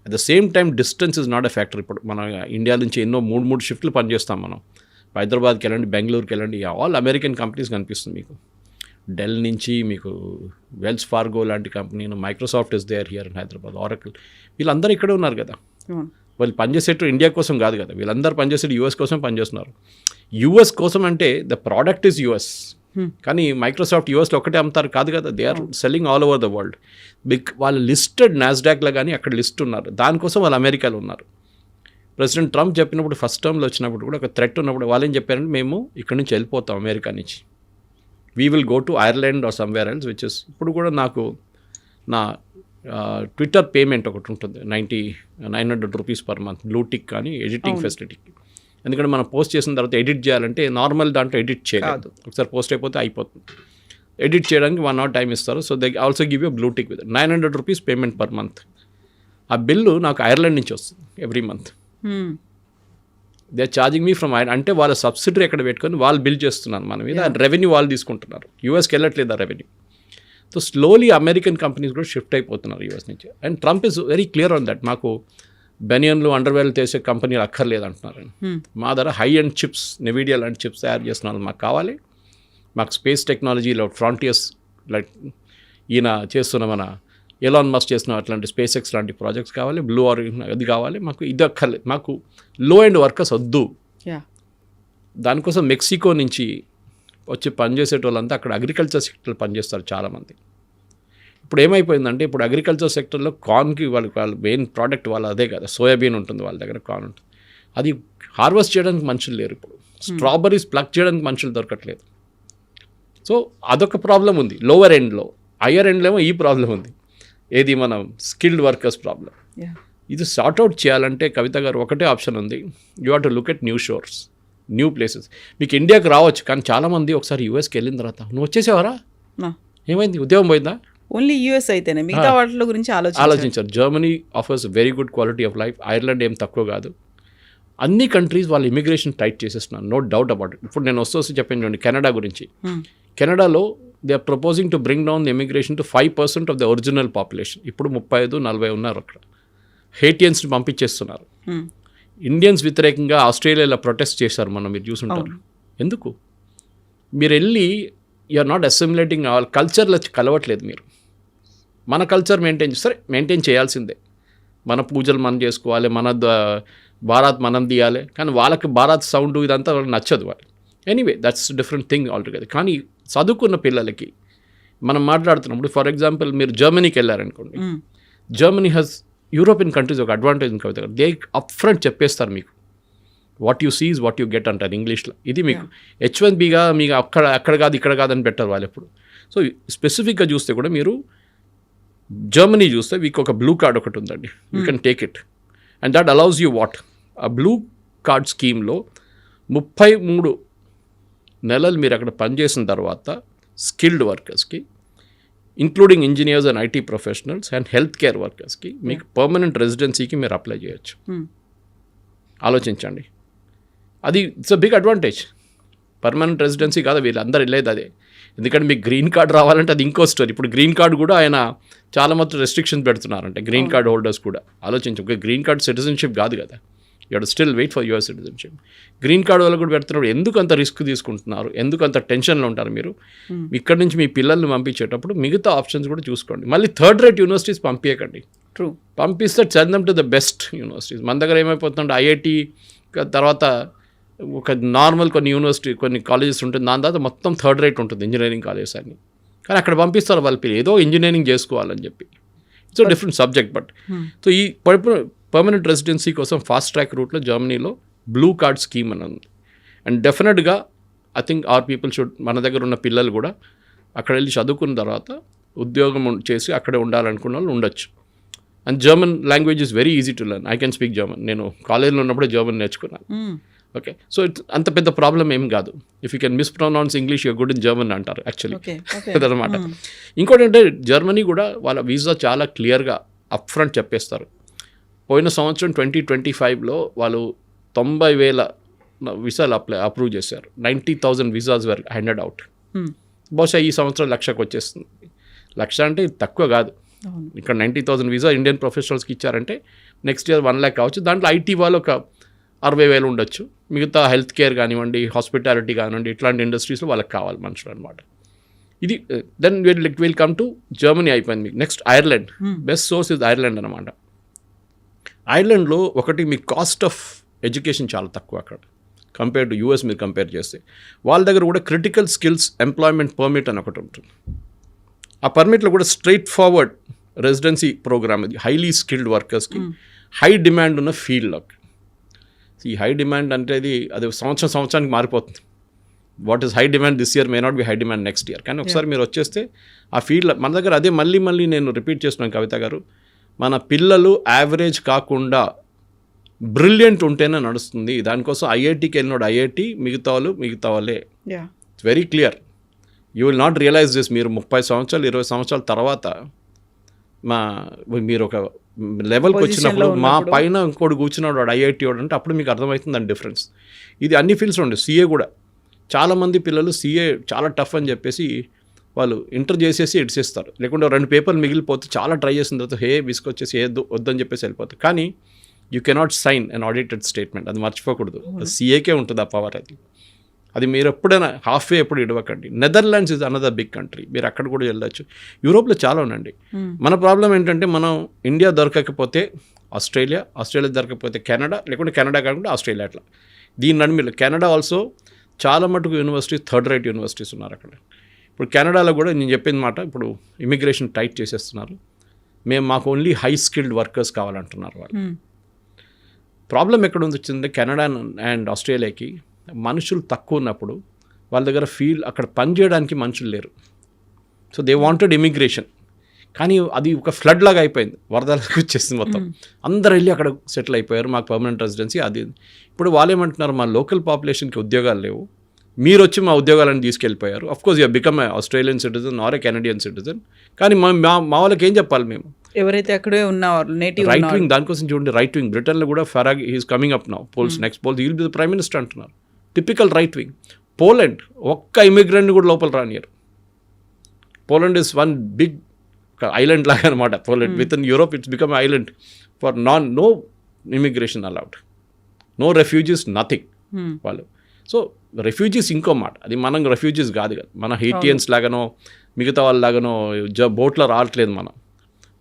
At the same time distance is not a factor. ఇప్పుడు మన ఇండియా నుంచి ఎన్నో 3 షిఫ్ట్లు పనిచేస్తాం మనం. హైదరాబాద్కి వెళ్ళండి, బెంగళూరుకి వెళ్ళండి, ఆల్ అమెరికన్ కంపెనీస్ కనిపిస్తుంది మీకు. డెల్ నుంచి మీకు వెల్స్ ఫార్గో లాంటి company, Microsoft is there here in Hyderabad, Oracle, వీళ్ళందరూ ఇక్కడే ఉన్నారు కదా. వాళ్ళు పనిచేసేట్టు ఇండియా కోసం కాదు కదా, వీళ్ళందరూ పనిచేసేది యూఎస్ కోసం పనిచేస్తున్నారు. యూఎస్ కోసం అంటే ద ప్రోడక్ట్ ఈజ్ యూఎస్, కానీ మైక్రోసాఫ్ట్ యూఎస్లో ఒకటే అమ్ముతారు కాదు కదా, they are selling all over the world. వాళ్ళు లిస్టెడ్ నాస్డాక్లో కానీ అక్కడ లిస్ట్ ఉన్నారు, దానికోసం వాళ్ళు అమెరికాలో ఉన్నారు. ప్రెసిడెంట్ ట్రంప్ చెప్పినప్పుడు ఫస్ట్ టర్మ్లో వచ్చినప్పుడు కూడా ఒక థ్రెట్ ఉన్నప్పుడు వాళ్ళు ఏం చెప్పారంటే, మేము ఇక్కడ నుంచి వెళ్ళిపోతాం అమెరికా నుంచి, we will go to Ireland or somewhere else, which is ఇప్పుడు కూడా నాకు నా ట్విట్టర్ పేమెంట్ ఒకటి ఉంటుంది 900 rupees per month, blue tick కానీ ఎడిటింగ్ ఫెసిలిటీకి. ఎందుకంటే మనం పోస్ట్ చేసిన తర్వాత ఎడిట్ చేయాలంటే నార్మల్ దాంట్లో ఎడిట్ చేయలేదు, ఒకసారి పోస్ట్ అయిపోతే అయిపోతుంది. ఎడిట్ చేయడానికి 1 hour టైం ఇస్తారు. So they also give you blue tick with 900 rupees payment per month. ఆ బిల్లు నాకు ఐర్లాండ్ నుంచి వస్తుంది every month. They are charging me from Ireland. అంటే వాళ్ళ సబ్సిడరీ ఎక్కడ పెట్టుకొని వాళ్ళు బిల్ చేస్తున్నారు మన మీద, రెవెన్యూ వాళ్ళు తీసుకుంటున్నారు. యూఎస్కి వెళ్ళట్లేదు ఆ revenue. So slowly American companies కూడా షిఫ్ట్ అయిపోతున్నారు యూఎస్ నుంచి. And Trump is very clear on that. మాకు బెనియన్లు అండర్వేర్లు చేసే కంపెనీలు అక్కర్లేదు అంటున్నారు. మా దగ్గర హై అండ్ చిప్స్, నెవిడియా లాంటి చిప్స్ తయారు చేస్తున్న వాళ్ళు మాకు కావాలి. మాకు స్పేస్ టెక్నాలజీలో ఫ్రాంటియర్స్ లైక్ ఈయన చేస్తున్న మన ఎలాన్ మస్క్ చేసిన అట్లాంటి స్పేస్ ఎక్స్ లాంటి ప్రాజెక్ట్స్ కావాలి, బ్లూ ఆరిజిన్ అది కావాలి. మాకు ఇది అక్కర్లేదు, మాకు లో అండ్ వర్కర్స్ వద్దు. దానికోసం మెక్సికో నుంచి వచ్చి పనిచేసేటోళ్ళంతా అక్కడ అగ్రికల్చర్ సెక్టర్లో పనిచేస్తారు చాలామంది. ఇప్పుడు ఏమైపోయిందంటే ఇప్పుడు అగ్రికల్చర్ సెక్టర్లో కార్న్కి వాళ్ళ మెయిన్ ప్రోడక్ట్ వాళ్ళ అదే కదా, సోయాబీన్ ఉంటుంది వాళ్ళ దగ్గర, కార్న్ ఉంటుంది. అది హార్వెస్ట్ చేయడానికి మనుషులు లేరు ఇప్పుడు. స్ట్రాబెర్రీస్ ప్లక్ చేయడానికి మనుషులు దొరకట్లేదు. సో అదొక ప్రాబ్లం ఉంది లోవర్ ఎండ్లో. హయ్యర్ ఎండ్లో ఏమో ఈ ప్రాబ్లం ఉంది, ఏది మనం స్కిల్డ్ వర్కర్స్ ప్రాబ్లం. ఇది సార్ట్అవుట్ చేయాలంటే కవిత గారు ఒకటే ఆప్షన్ ఉంది, you have to look at new షోర్స్, new places. మీకు ఇండియాకి రావచ్చు, కానీ చాలామంది ఒకసారి యూఎస్కి వెళ్ళిన తర్వాత నువ్వు వచ్చేసేవారా, ఏమైంది, ఉద్యోగం పోయిందా? ఓన్లీ యూఎస్ అయితేనే మిగతా వాటిలో గురించి ఆలోచించారు. Germany offers very good quality of life. Ireland ఏం తక్కువ కాదు. అన్ని కంట్రీస్ వాళ్ళు ఇమిగ్రేషన్ టైట్ చేసేస్తున్నారు, నో డౌట్ అబౌట్ ఇట్. ఇప్పుడు నేను వస్తూ చెప్పాను చూడండి కెనడా గురించి. కెనడాలో they are proposing to bring down the immigration to 5% of the original population. ఇప్పుడు 35-40 ఉన్నారు అక్కడ. హేటియన్స్ని పంపించేస్తున్నారు. ఇండియన్స్ వ్యతిరేకంగా ఆస్ట్రేలియాలో ప్రొటెస్ట్ చేశారు, మనం మీరు చూసుంటారు. ఎందుకు? మీరు వెళ్ళి యూఆర్ నాట్ అసిమిలేటింగ్ వాళ్ళ కల్చర్లో కలవట్లేదు. మీరు మన కల్చర్ మెయింటైన్ చేయాల్సిందే. మన పూజలు మనం చేసుకోవాలి, మన భారత్ మనం తీయాలి. కానీ వాళ్ళకి భారత్ సౌండ్ ఇదంతా వాళ్ళకి నచ్చదు. వాళ్ళు anyway that's different thing altogether. కానీ చదువుకున్న పిల్లలకి మనం మాట్లాడుతున్నప్పుడు, ఫర్ ఎగ్జాంపుల్ మీరు జర్మనీకి వెళ్ళారనుకోండి, జర్మనీ హ్యాస్ యూరోపియన్ కంట్రీస్ ఒక అడ్వాంటేజ్ ఉంది కవిత. దే అప్ ఫ్రంట్ చెప్పేస్తారు మీకు, what you seize what you get అంటారు ఇంగ్లీష్లో. ఇది మీకు H1Bగా మీకు అక్కడ కాదు ఇక్కడ కాదని పెట్టారు వాళ్ళు ఎప్పుడు. సో స్పెసిఫిక్గా చూస్తే కూడా మీరు జర్మనీ చూస్తే మీకు ఒక బ్లూ కార్డ్ ఒకటి ఉందండి, you can take it and that allows you what. ఆ బ్లూ కార్డ్ స్కీమ్లో 33 నెలలు మీరు అక్కడ పనిచేసిన తర్వాత స్కిల్డ్ వర్కర్స్కి, including engineers and IT professionals and health care వర్కర్స్కి మీకు పర్మనెంట్ రెసిడెన్సీకి మీరు అప్లై చేయొచ్చు. ఆలోచించండి, అది it's a big advantage. Permanent residency కాదు, వీళ్ళందరూ వెళ్ళేది అదే. ఎందుకంటే మీకు గ్రీన్ కార్డ్ రావాలంటే అది ఇంకో స్టోరీ. ఇప్పుడు గ్రీన్ కార్డ్ కూడా ఆయన చాలా మొత్తం రెస్ట్రిక్షన్స్ పెడుతున్నారంటే గ్రీన్ కార్డ్ హోల్డర్స్ కూడా. ఆలోచించు, ఒక గ్రీన్ కార్డ్ సిటిజన్షిప్ కాదు కదా, you have to still wait for your citizenship. Green card వాళ్ళు కూడా పెడుతున్నప్పుడు ఎందుకు అంత రిస్క్ తీసుకుంటున్నారు, ఎందుకు అంత టెన్షన్లో ఉంటారు మీరు? ఇక్కడ నుంచి మీ పిల్లల్ని పంపించేటప్పుడు మిగతా ఆప్షన్స్ కూడా చూసుకోండి. మళ్ళీ థర్డ్ రేట్ యూనివర్సిటీస్ పంపించకండి. ట్రూ, పంపిస్తే send them to the best universities. మన దగ్గర ఏమైపోతుందంటే ఐఐటి తర్వాత ఒక నార్మల్ కొన్ని కాలేజెస్ ఉంటుంది, దాని తర్వాత మొత్తం థర్డ్ రేట్ ఉంటుంది ఇంజనీరింగ్ కాలేజెస్ అన్ని. కానీ అక్కడ పంపిస్తారు వాళ్ళ పిల్లలు ఏదో ఇంజనీరింగ్ చేసుకోవాలని చెప్పి. It's a different subject. But so ఈ పర్మనెంట్ రెసిడెన్సీ కోసం ఫాస్ట్ ట్రాక్ రూట్లో జర్మనీలో బ్లూ కార్డ్ స్కీమ్ అని ఉంది. అండ్ డెఫినెట్గా I think our people should, మన దగ్గర ఉన్న పిల్లలు కూడా అక్కడ వెళ్ళి చదువుకున్న తర్వాత ఉద్యోగం చేసి అక్కడే ఉండాలనుకున్న వాళ్ళు ఉండొచ్చు. And German language is very easy to learn. I can speak German. నేను కాలేజ్లో ఉన్నప్పుడే జర్మన్ నేర్చుకున్నాను. ఓకే, సో అంత పెద్ద ప్రాబ్లం ఏం కాదు. If you can mispronounce English your good in German అంటారు యాక్చువల్లీ. అదనమాట. ఇంకోటి అంటే జర్మనీ కూడా వాళ్ళ వీసా చాలా క్లియర్గా అప్ ఫ్రంట్ చెప్పేస్తారు. పోయిన సంవత్సరం 2025లో వాళ్ళు 90,000 వీసాలు అప్రూవ్ చేశారు. 90,000 వీసాస్ వర్ హ్యాండెడ్ అవుట్. బహుశా ఈ సంవత్సరం 1,00,000కి వచ్చేస్తుంది. 1,00,000 అంటే తక్కువ కాదు. ఇక్కడ 90,000 వీసా ఇండియన్ ప్రొఫెషనల్స్కి ఇచ్చారంటే నెక్స్ట్ ఇయర్ 1,00,000 కావచ్చు. దాంట్లో ఐటీ వాళ్ళు ఒక 60,000 ఉండొచ్చు. మిగతా హెల్త్ కేర్ కానివ్వండి, హాస్పిటాలిటీ కానివ్వండి, ఇట్లాంటి ఇండస్ట్రీస్లో వాళ్ళకి కావాలి మనుషులు అనమాట. ఇది then will come to Germany అయిపోయింది. మీకు next Ireland. Best source is Ireland అనమాట. ఐర్లాండ్లో ఒకటి మీ కాస్ట్ ఆఫ్ ఎడ్యుకేషన్ చాలా తక్కువ అక్కడ కంపేర్ టు యూఎస్. మీరు కంపేర్ చేస్తే వాళ్ళ దగ్గర కూడా క్రిటికల్ స్కిల్స్ ఎంప్లాయ్మెంట్ పర్మిట్ అని ఒకటి ఉంటుంది. ఆ పర్మిట్లో కూడా స్ట్రైట్ ఫార్వర్డ్ రెసిడెన్సీ ప్రోగ్రామ్. ఇది హైలీ స్కిల్డ్ వర్కర్స్కి హై డిమాండ్ ఉన్న ఫీల్డ్లోకి. ఈ హై డిమాండ్ అంటే అది సంవత్సరానికి మారిపోతుంది. What is high demand this year may not be high demand next year. కానీ ఒకసారి మీరు వచ్చేస్తే ఆ ఫీల్డ్ మన దగ్గర అదే మళ్ళీ నేను రిపీట్ చేస్తున్నాను కవిత గారు, మన పిల్లలు యావరేజ్ కాకుండా బ్రిలియంట్ ఉంటేనే నడుస్తుంది. దానికోసం ఐఐటీకి వెళ్ళినాడు ఐఐటీ, మిగతా వాళ్ళే. It's very clear. You will not realise this. మీరు 30 సంవత్సరాలు 20 సంవత్సరాల తర్వాత మీరు ఒక లెవెల్కి వచ్చినప్పుడు మా పైన ఇంకోటి కూర్చున్నాడు వాడు ఐఐటీ వాడు అంటే అప్పుడు మీకు అర్థమవుతుంది దాని డిఫరెన్స్. ఇది అన్ని ఫీల్డ్స్ ఉండే. సీఏ కూడా చాలామంది పిల్లలు సీఏ చాలా టఫ్ అని చెప్పేసి వాళ్ళు ఇంటర్ చేసేసి ఎడిసేస్తారు, లేకుంటే 2 పేపర్లు మిగిలిపోతే చాలా ట్రై చేసిన తర్వాత విసుకొచ్చేసి వద్దని చెప్పేసి వెళ్ళిపోతారు. కానీ you cannot sign an audited statement, అది మర్చిపోకూడదు. సీఏకే ఉంటుంది ఆ పవర్. అది మీరు ఎప్పుడైనా హాఫ్వే ఎప్పుడు ఇడవకండి. Netherlands is another big country, మీరు అక్కడ కూడా వెళ్ళొచ్చు. యూరోప్లో చాలా ఉండండి. మన ప్రాబ్లం ఏంటంటే మనం ఇండియా దొరకకపోతే ఆస్ట్రేలియా దొరకకపోతే కెనడా, లేకుంటే కెనడా కాకుండా ఆస్ట్రేలియా, అట్లా దీని నడుమిలో కెనడా ఆల్సో చాలా మటుకు యూనివర్సిటీస్ థర్డ్ రేట్ యూనివర్సిటీస్ ఉన్నారు అక్కడ. ఇప్పుడు కెనడాలో కూడా నేను చెప్పిన మాట, ఇప్పుడు ఇమిగ్రేషన్ టైట్ చేసేస్తున్నారు. మాకు ఓన్లీ హై స్కిల్డ్ వర్కర్స్ కావాలంటున్నారు వాళ్ళు. ప్రాబ్లం ఎక్కడ వచ్చింది, కెనడా అండ్ ఆస్ట్రేలియాకి మనుషులు తక్కువ ఉన్నప్పుడు వాళ్ళ దగ్గర అక్కడ పని చేయడానికి మనుషులు లేరు. So they wanted immigration. కానీ అది ఒక ఫ్లడ్ లాగా అయిపోయింది, వరదలకు వచ్చేసింది మొత్తం. అందరు వెళ్ళి అక్కడ సెటిల్ అయిపోయారు, మాకు పర్మనెంట్ రెసిడెన్సీ అది. ఇప్పుడు వాళ్ళు ఏమంటున్నారు, మా లోకల్ పాపులేషన్కి ఉద్యోగాలు లేవు, మీరు వచ్చి మా ఉద్యోగాలను తీసుకెళ్ళిపోయారు. Of course you become a Australian citizen or a Canadian citizen. కానీ మా వాళ్ళకి ఏం చెప్పాలి మేము, ఎవరైతే అక్కడే ఉన్నారు నేటివ్ రైట్ వింగ్. దానికోసం చూడండి, రైట్ వింగ్ బ్రిటన్లో కూడా Farage he's coming up now, next polls he will be the prime minister అంటున్నారు. Typical right wing. పోలాండ్ ఒక్క ఇమిగ్రెంట్ని కూడా లోపల రానియరు. Poland is one big island లాగా అనమాట. Poland with in Europe it's become island for no immigration allowed, no refugees, nothing వాళ్ళు. So refugees ఇంకో మాట, అది మనం రెఫ్యూజీస్ కాదు కదా, మన హెయిటియన్స్ లాగానో మిగతా వాళ్ళలాగానో బోట్లో రావట్లేదు మనం.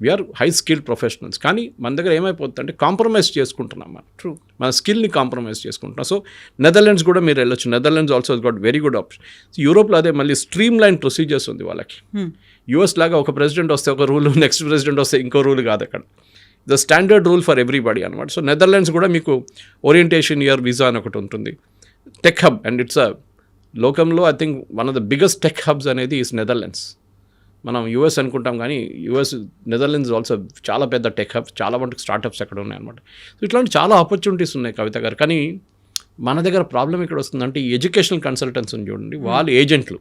We're high skilled professionals. కానీ మన దగ్గర ఏమైపోతుంది అంటే కాంప్రమైజ్ చేసుకుంటున్నాం మనం. ట్రూ, మన స్కిల్ని కాంప్రమైజ్ చేసుకుంటున్నాం. సో నెదర్లాండ్స్ కూడా మీరు వెళ్ళొచ్చు. Netherlands also got very good option. యూరోప్లో అదే మళ్ళీ స్ట్రీమ్ లైన్ ప్రొసీజర్స్ ఉంది వాళ్ళకి. యూఎస్ లాగా ఒక ప్రెసిడెంట్ వస్తే ఒక రూల్, నెక్స్ట్ ప్రెసిడెంట్ వస్తే ఇంకో రూల్ కాదు అక్కడ. The standard rule for everybody అనమాట. సో నెదర్లాండ్స్ కూడా మీకు ఓరియంటేషన్ ఇయర్ వీసా అని ఒకటి ఉంటుంది. టెక్ హబ్, అండ్ ఇట్స్ లోకంలో I think one of the biggest tech hubs అనేది ఈస్ నెదర్లాండ్స్. మనం యూఎస్ అనుకుంటాం కానీ నెదర్లాండ్స్ ఆల్సో చాలా పెద్ద టెక్ హబ్, చాలా మటుకు స్టార్టప్స్ అక్కడ ఉన్నాయన్నమాట. సో ఇట్లాంటి చాలా ఆపర్చునిటీస్ ఉన్నాయి కవిత గారు. కానీ మన దగ్గర ప్రాబ్లం ఇక్కడ వస్తుందంటే ఈ ఎడ్యుకేషనల్ కన్సల్టెంట్స్ చూడండి, వాళ్ళు ఏజెంట్లు,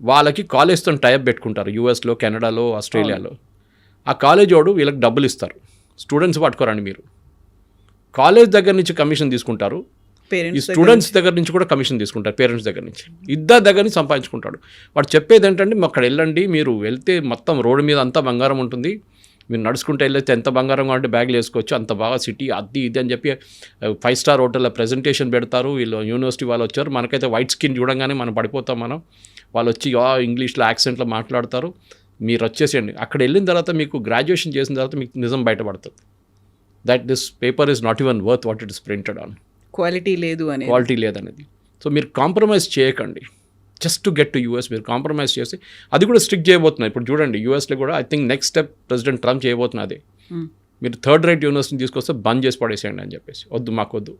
వాళ్ళకి కాలేజ్తో టైప్ పెట్టుకుంటారు యూఎస్లో, కెనడాలో, ఆస్ట్రేలియాలో. ఆ కాలేజ్ వాడు వీళ్ళకి డబ్బులు ఇస్తారు, స్టూడెంట్స్ పట్టుకోరండి మీరు. కాలేజ్ దగ్గర నుంచి కమిషన్ తీసుకుంటారు, ఈ స్టూడెంట్స్ దగ్గర నుంచి కూడా కమిషన్ తీసుకుంటారు, పేరెంట్స్ దగ్గర నుంచి, ఇద్దరు దగ్గర నుంచి సంపాదించుకుంటాడు. వాడు చెప్పేది ఏంటంటే అక్కడ వెళ్ళండి, మీరు వెళ్తే మొత్తం రోడ్డు మీద అంతా బంగారం ఉంటుంది, మీరు నడుచుకుంటే వెళ్ళేస్తే ఎంత బంగారం కావాలంటే బ్యాగ్లు వేసుకోవచ్చు, అంత బాగా సిటీ అది ఇది అని చెప్పి 5 స్టార్ హోటల్లో ప్రెజెంటేషన్ పెడతారు. వీళ్ళు యూనివర్సిటీ వాళ్ళు వచ్చారు, మనకైతే వైట్ స్కిన్ చూడంగానే మనం పడిపోతాం మనం. వాళ్ళు వచ్చి ఇంగ్లీష్లో యాక్సెంట్లో మాట్లాడతారు, మీరు వచ్చేసేయండి. అక్కడ వెళ్ళిన తర్వాత మీకు గ్రాడ్యుయేషన్ చేసిన తర్వాత మీకు నిజం బయటపడుతుంది, that this paper is not even worth what it is printed on. Quality లేదనేది. సో మీరు కాంప్రమైజ్ చేయకండి just to get to US. మీరు కాంప్రమైజ్ చేసి అది కూడా స్ట్రిక్ట్ చేయబోతున్నారు. ఇప్పుడు చూడండి యూఎస్లో కూడా I think next step president Trump చేయబోతున్నది, మీరు థర్డ్ రేట్ యూనివర్సిటీని తీసుకొస్తే బంద్ చేసి పడేసేయండి అని చెప్పేసి. మాకొద్దు,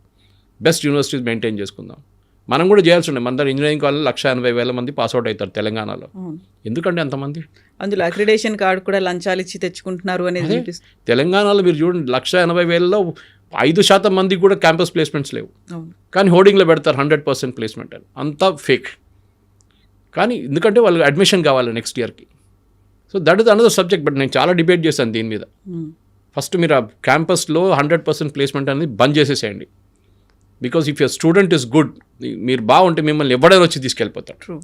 బెస్ట్ యూనివర్సిటీస్ మెయింటైన్ చేసుకుందాం. మనం కూడా చేయాల్సి ఉండే. మన దగ్గర ఇంజనీరింగ్ కాలేజ్ 180,000 మంది పాస్అవుట్ అవుతారు తెలంగాణలో. ఎందుకంటే అంతమంది, అందులో అక్రిడేషన్ కార్డు కూడా లంచాలు ఇచ్చి తెచ్చుకుంటున్నారు అనేది తెలంగాణలో మీరు చూడండి 180,000లో 5% మందికి కూడా క్యాంపస్ ప్లేస్మెంట్స్ లేవు. కానీ హోర్డింగ్లో పెడతారు 100% ప్లేస్మెంట్ అని, అంతా ఫేక్. కానీ ఎందుకంటే వాళ్ళు అడ్మిషన్ కావాలి నెక్స్ట్ ఇయర్కి. So that is another subject. But నేను చాలా డిబేట్ చేశాను దీని మీద. ఫస్ట్ మీరు ఆ క్యాంపస్లో 100% ప్లేస్మెంట్ అనేది బంద్ చేసేసేయండి. Because if your student is good, మీరు బాగుంటే మిమ్మల్ని ఎవడైనా వచ్చి తీసుకెళ్ళిపోతారు.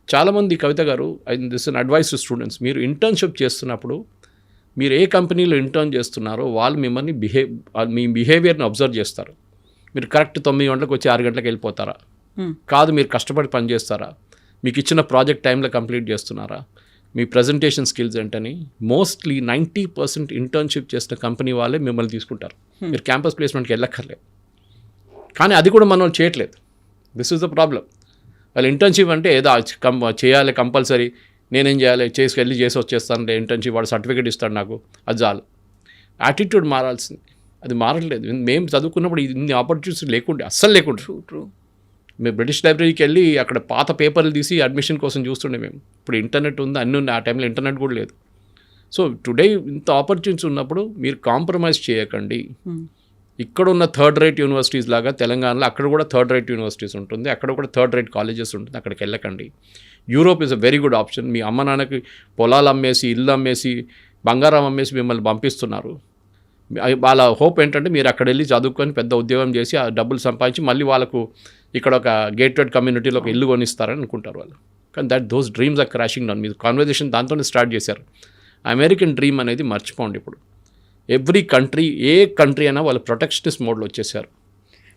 చాలామంది కవిత గారు, this an advice to students, మీరు ఇంటర్న్షిప్ చేస్తున్నప్పుడు మీరు ఏ కంపెనీలో ఇంటర్న్ చేస్తున్నారో వాళ్ళు మిమ్మల్ని మీ బిహేవియర్ని అబ్జర్వ్ చేస్తారు. మీరు కరెక్ట్ 9 గంటలకు వచ్చి 6 గంటలకు వెళ్ళిపోతారా, కాదు మీరు కష్టపడి పని చేస్తారా, మీకు ఇచ్చిన ప్రాజెక్ట్ టైంలో కంప్లీట్ చేస్తున్నారా, మీ ప్రజెంటేషన్ స్కిల్స్ ఏంటని. మోస్ట్లీ 90% ఇంటర్న్షిప్ చేసిన కంపెనీ వాళ్ళే మిమ్మల్ని తీసుకుంటారు. మీరు క్యాంపస్ ప్లేస్మెంట్కి వెళ్ళక్కర్లేదు. కానీ అది కూడా మనం చేయట్లేదు. This is the problem. వాళ్ళు ఇంటర్న్షిప్ అంటే ఏదో చేయాలి కంపల్సరీ, నేనేం చేయాలి, చేసి వచ్చేస్తాను ఇంటర్న్షిప్, వాడు సర్టిఫికేట్ ఇస్తాడు నాకు, అది చాలు. యాటిట్యూడ్ మారాల్సింది, అది మారట్లేదు. మేము చదువుకున్నప్పుడు ఇన్ని ఆపర్చునిటీస్ లేకుండే, అస్సలు లేకుండే. మేము బ్రిటిష్ లైబ్రరీకి వెళ్ళి అక్కడ పాత పేపర్లు తీసి అడ్మిషన్ కోసం చూస్తుండే మేము. ఇప్పుడు ఇంటర్నెట్ ఉంది, అన్నీ ఉన్నాయి. ఆ టైంలో ఇంటర్నెట్ కూడా లేదు. సో టుడే ఇంత ఆపర్చునిటీస్ ఉన్నప్పుడు మీరు కాంప్రమైజ్ చేయకండి. ఇక్కడ ఉన్న థర్డ్ రేట్ యూనివర్సిటీస్ లాగా తెలంగాణలో అక్కడ కూడా థర్డ్ రేట్ యూనివర్సిటీస్ ఉంటుంది, అక్కడ కూడా థర్డ్ రేట్ కాలేజెస్ ఉంటుంది. అక్కడికి వెళ్ళకండి. Europe is a very good option. మీ అమ్మ నాన్నకి పొలాలు అమ్మేసి, ఇల్లు అమ్మేసి, బంగారం అమ్మేసి మిమ్మల్ని పంపిస్తున్నారు. వాళ్ళ హోప్ ఏంటంటే మీరు అక్కడ వెళ్ళి చదువుకొని పెద్ద ఉద్యోగం చేసి ఆ డబ్బులు సంపాదించి మళ్ళీ వాళ్ళకు ఇక్కడ ఒక గేటెడ్ కమ్యూనిటీలో ఒక ఇల్లు కొనిస్తారని అనుకుంటారు వాళ్ళు. కానీ those dreams are crashing down. మీరు కాన్వర్జేషన్ దాంతోనే స్టార్ట్ చేశారు. అమెరికన్ డ్రీమ్ అనేది మర్చిపోండి. ఇప్పుడు ఎవ్రీ కంట్రీ, ఏ కంట్రీ అయినా వాళ్ళు ప్రొటెక్షనిస్ట్ మోడ్లో వచ్చేసారు.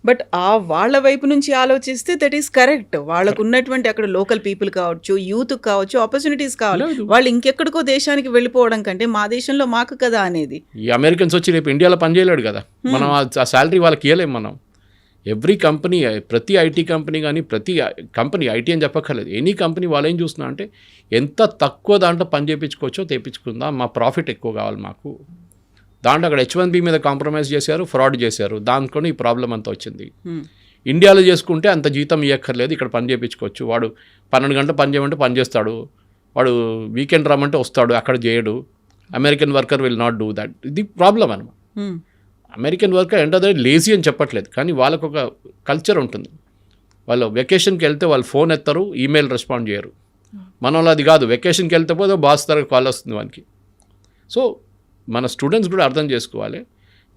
బట్ ఆ వాళ్ళ వైపు నుంచి ఆలోచిస్తే దట్ ఈస్ కరెక్ట్. వాళ్ళకు ఉన్నటువంటి అక్కడ లోకల్ పీపుల్ కావచ్చు, యూత్ కావచ్చు, ఆపర్చునిటీస్ కావాలి. వాళ్ళు ఇంకెక్కడికో దేశానికి వెళ్ళిపోవడం కంటే మా దేశంలో మాకు కదా అనేది. ఈ అమెరికన్స్ వచ్చి రేపు ఇండియాలో పనిచేయలేడు కదా, మనం ఆ శాలరీ వాళ్ళకి ఇవ్వలేము. మనం ఎవ్రీ కంపెనీ, ప్రతి ఐటీ కంపెనీ కానీ, ప్రతి కంపెనీ ఐటీ అని చెప్పక్కర్లేదు, ఎనీ కంపెనీ వాళ్ళు ఏం చూస్తున్నా అంటే ఎంత తక్కువ దాంట్లో పని చేయించుకోవచ్చో తెప్పించుకుందాం, మా ప్రాఫిట్ ఎక్కువ కావాలి మాకు. దాంట్లో అక్కడ H1B మీద కాంప్రమైజ్ చేశారు, ఫ్రాడ్ చేశారు, దాంట్లో ఈ ప్రాబ్లం అంతా వచ్చింది. ఇండియాలో చేసుకుంటే అంత జీతం ఇవ్వక్కర్లేదు, ఇక్కడ పని చేయించుకోవచ్చు. వాడు 12 గంటలు పని చేయమంటే పని చేస్తాడు, వాడు వీకెండ్ రమ్మంటే వస్తాడు, అక్కడ చేయడు. American worker will not do that. ఇది ప్రాబ్లం అనమాట. అమెరికన్ వర్కర్ ఏంటో లేజీ అని చెప్పట్లేదు, కానీ వాళ్ళకు ఒక కల్చర్ ఉంటుంది. వాళ్ళు వెకేషన్కి వెళ్తే వాళ్ళు ఫోన్ ఎత్తారు, ఈమెయిల్ రెస్పాండ్ చేయరు. మన వాళ్ళు అది కాదు, వెకేషన్కి వెళ్తే పోతే బాస్ తరగతి కాల్ వస్తుంది వానికి. సో మన స్టూడెంట్స్ కూడా అర్థం చేసుకోవాలి.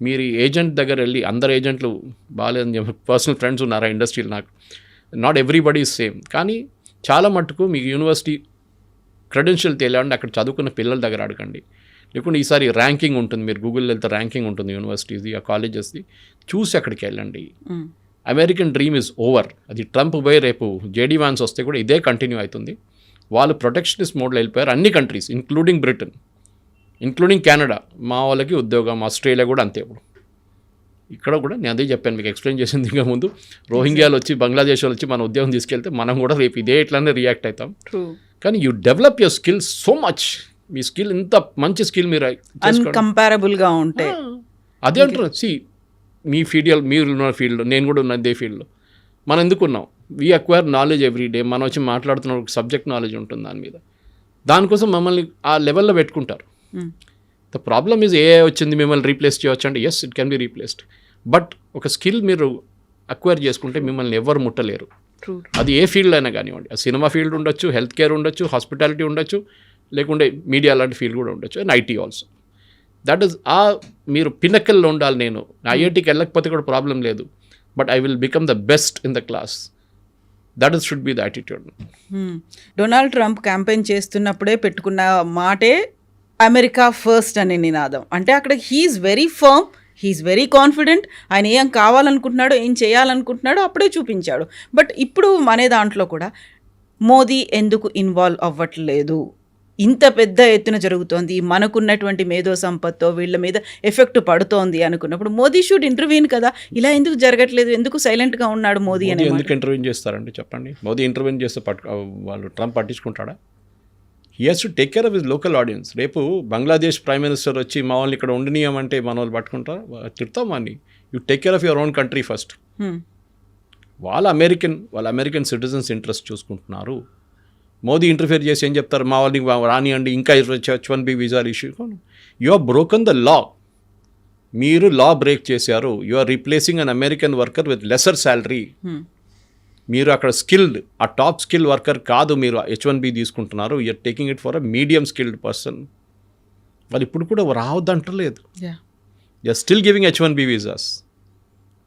మీరు ఏజెంట్ దగ్గర వెళ్ళి, అందరు ఏజెంట్లు బాగాలేదని చెప్పి పర్సనల్ ఫ్రెండ్స్ ఉన్నారు ఇండస్ట్రీలో నాకు, నాట్ ఎవ్రీబడి ఈజ్ సేమ్. కానీ చాలా మట్టుకు మీకు యూనివర్సిటీ క్రెడెన్షియల్ తెలియాలంటే అక్కడ చదువుకున్న పిల్లల దగ్గర అడగండి. లేకుంటే ఈసారి ర్యాంకింగ్ ఉంటుంది, మీరు గూగుల్లో వెళ్తే ర్యాంకింగ్ ఉంటుంది యూనివర్సిటీస్ది, ఆ కాలేజెస్ది, చూసి అక్కడికి వెళ్ళండి. American dream is over. అది ట్రంప్ పోయి రేపు జేడీ వాన్స్ వస్తే కూడా ఇదే కంటిన్యూ అవుతుంది. వాళ్ళు ప్రొటెక్షనిస్ట్ మోడ్లో వెళ్ళిపోయారు. అన్ని countries including Britain, including Canada, మా వాళ్ళకి ఉద్యోగం. ఆస్ట్రేలియా కూడా అంతే. ఇప్పుడు ఇక్కడ కూడా నేను అదే చెప్పాను, మీకు ఎక్స్ప్లెయిన్ చేసింది ఇంకా ముందు. రోహింగ్యాలు వచ్చి, బంగ్లాదేశ్ వాళ్ళు వచ్చి మన ఉద్యోగం తీసుకెళ్తే మనం కూడా రేపు ఇదే ఇట్లానే రియాక్ట్ అవుతాం. కానీ you develop your skill so much. Me skill ఇంత మంచి స్కిల్ మీరు అన్కంపారబుల్గా ఉంటే అదే అంటారు. మీ మీరు ఉన్న ఫీల్డ్, నేను కూడా ఉన్న అదే ఫీల్డ్లో మనం ఎందుకున్నాం. We acquire knowledge every day. మనం వచ్చి మాట్లాడుతున్న సబ్జెక్ట్ నాలెడ్జ్ ఉంటుంది దాని మీద. దానికోసం మమ్మల్ని ఆ లెవెల్లో పెట్టుకుంటారు. ద ప్రాబ్లమ్ ఈజ్ ఏ వచ్చింది మిమ్మల్ని రీప్లేస్ చేయవచ్చు అంటే yes, it can be replaced. But ఒక స్కిల్ మీరు అక్వైర్ చేసుకుంటే మిమ్మల్ని ఎవరు ముట్టలేరు. అది ఏ ఫీల్డ్ అయినా కానివ్వండి. సినిమా ఫీల్డ్ ఉండొచ్చు, హెల్త్ కేర్ ఉండొచ్చు, హాస్పిటాలిటీ ఉండొచ్చు, లేకుంటే మీడియా లాంటి ఫీల్డ్ కూడా ఉండొచ్చు, and IT also. That is మీరు పిన్నకల్లో ఉండాలి. నేను ఐఐటీకి వెళ్ళకపోతే కూడా ప్రాబ్లం లేదు, but I will become the best in the class. That is should be the attitude. Donald Trump campaign చేస్తున్నప్పుడే పెట్టుకున్న మాటే అమెరికా ఫస్ట్ అనే నినాదం. అంటే అక్కడ he's very firm, he's very confident. ఆయన ఏం కావాలనుకుంటున్నాడో, ఏం చేయాలనుకుంటున్నాడో అప్పుడే చూపించాడు. బట్ ఇప్పుడు మన దాంట్లో కూడా మోదీ ఎందుకు ఇన్వాల్వ్ అవ్వట్లేదు? ఇంత పెద్ద ఎత్తున జరుగుతోంది, మనకున్నటువంటి మేధో సంపత్తో వీళ్ళ మీద ఎఫెక్ట్ పడుతోంది అనుకున్నప్పుడు మోదీ షుడ్ ఇంటర్వ్యూన్ కదా. ఇలా ఎందుకు జరగట్లేదు? ఎందుకు సైలెంట్గా ఉన్నాడు మోదీ అని? ఎందుకు ఇంటర్వ్యూన్ చేస్తారండి చెప్పండి? మోదీ ఇంటర్వ్యూన్ చేస్తే వాళ్ళు ట్రంప్ పట్టించుకుంటాడా? He has to take care of his local audience. రేపు బంగ్లాదేశ్ ప్రైమ్ మినిస్టర్ వచ్చి మా వాళ్ళని ఇక్కడ ఉండనీయమంటే మన వాళ్ళు పట్టుకుంటారా? తిడతాం అని. You take care of your own country first. వాళ్ళ అమెరికన్ సిటిజన్స్ ఇంట్రెస్ట్ చూసుకుంటున్నారు. మోదీ ఇంటర్ఫియర్ చేసి ఏం చెప్తారు? మా వాళ్ళని రానియండి, ఇంకా H1B visa issue. You are broken the law. మీరు లా బ్రేక్ చేశారు. You are replacing an American worker with lesser salary. మీరు అక్కడ స్కిల్డ్, ఆ టాప్ స్కిల్ వర్కర్ కాదు మీరు H1B తీసుకుంటున్నారు. You're taking it for a medium skilled person. వాళ్ళు ఇప్పుడు కూడా రావద్దంటలేదు. You're still giving H1B visas.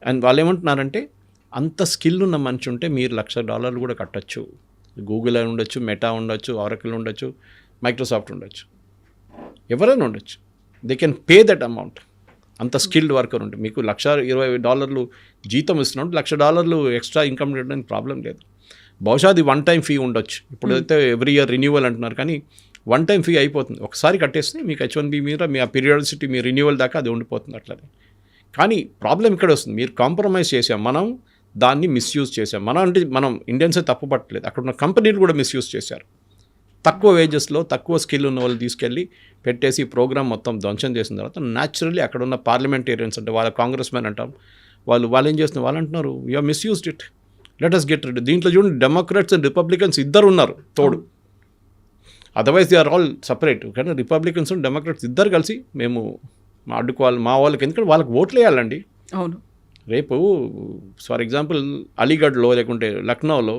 And వాళ్ళు ఏమంటున్నారంటే అంత స్కిల్ ఉన్న మనిషి ఉంటే మీరు $1,00,000 కూడా కట్టచ్చు. గూగుల్ అని ఉండొచ్చు, మెటా ఉండొచ్చు, ఆరకిల్ ఉండొచ్చు, మైక్రోసాఫ్ట్ ఉండొచ్చు, ఎవరైనా ఉండొచ్చు. They can pay that amount. అంత స్కిల్డ్ వర్కర్ ఉంటే మీకు $120 జీతం ఇస్తున్నాడు, $1,00,000 ఎక్స్ట్రా ఇన్కమ్ చేయడానికి ప్రాబ్లం లేదు. బహుశా అది వన్ టైం ఫీ ఉండొచ్చు. ఇప్పుడైతే ఎవ్రీ ఇయర్ రిన్యూవల్ అంటున్నారు, కానీ వన్ టైం ఫీ అయిపోతుంది. ఒకసారి కట్టేస్తే మీకు H1B మీద మీ ఆ పీరియాడిసిటీ, మీ రిన్యూవల్ దాకా అది ఉండిపోతుంది అట్లనే. కానీ ప్రాబ్లం ఇక్కడ వస్తుంది, మీరు కాంప్రమైజ్ చేసాం, మనం దాన్ని మిస్యూజ్ చేసాం. మనం ఇండియన్సే తప్పు పట్టలేదు, అక్కడ ఉన్న కంపెనీలు కూడా మిస్యూజ్ చేశారు. తక్కువ వేజెస్లో తక్కువ స్కిల్ ఉన్న వాళ్ళు తీసుకెళ్ళి పెట్టేసి ప్రోగ్రామ్ మొత్తం ధ్వంసం చేసిన తర్వాత న్యాచురల్లీ అక్కడ ఉన్న పార్లమెంటేరియన్స్ అంటే వాళ్ళ కాంగ్రెస్ మెన్ అంటాం, వాళ్ళు ఏం చేస్తున్నారు, వాళ్ళు అంటున్నారు you are misused it. Let us get ready. దీంట్లో చూడండి డెమోక్రాట్స్ అండ్ రిపబ్లికన్స్ ఇద్దరు ఉన్నారు తోడు. Otherwise they are all separate. కానీ రిపబ్లికన్స్ అండ్ డెమోక్రాట్స్ ఇద్దరు కలిసి మేము అడ్డుకోవాలి మా వాళ్ళకి, ఎందుకంటే వాళ్ళకి ఓట్లు వేయాలండి. అవును. రేపు ఫర్ ఎగ్జాంపుల్ అలీగఢ్లో లేకుంటే లక్నోలో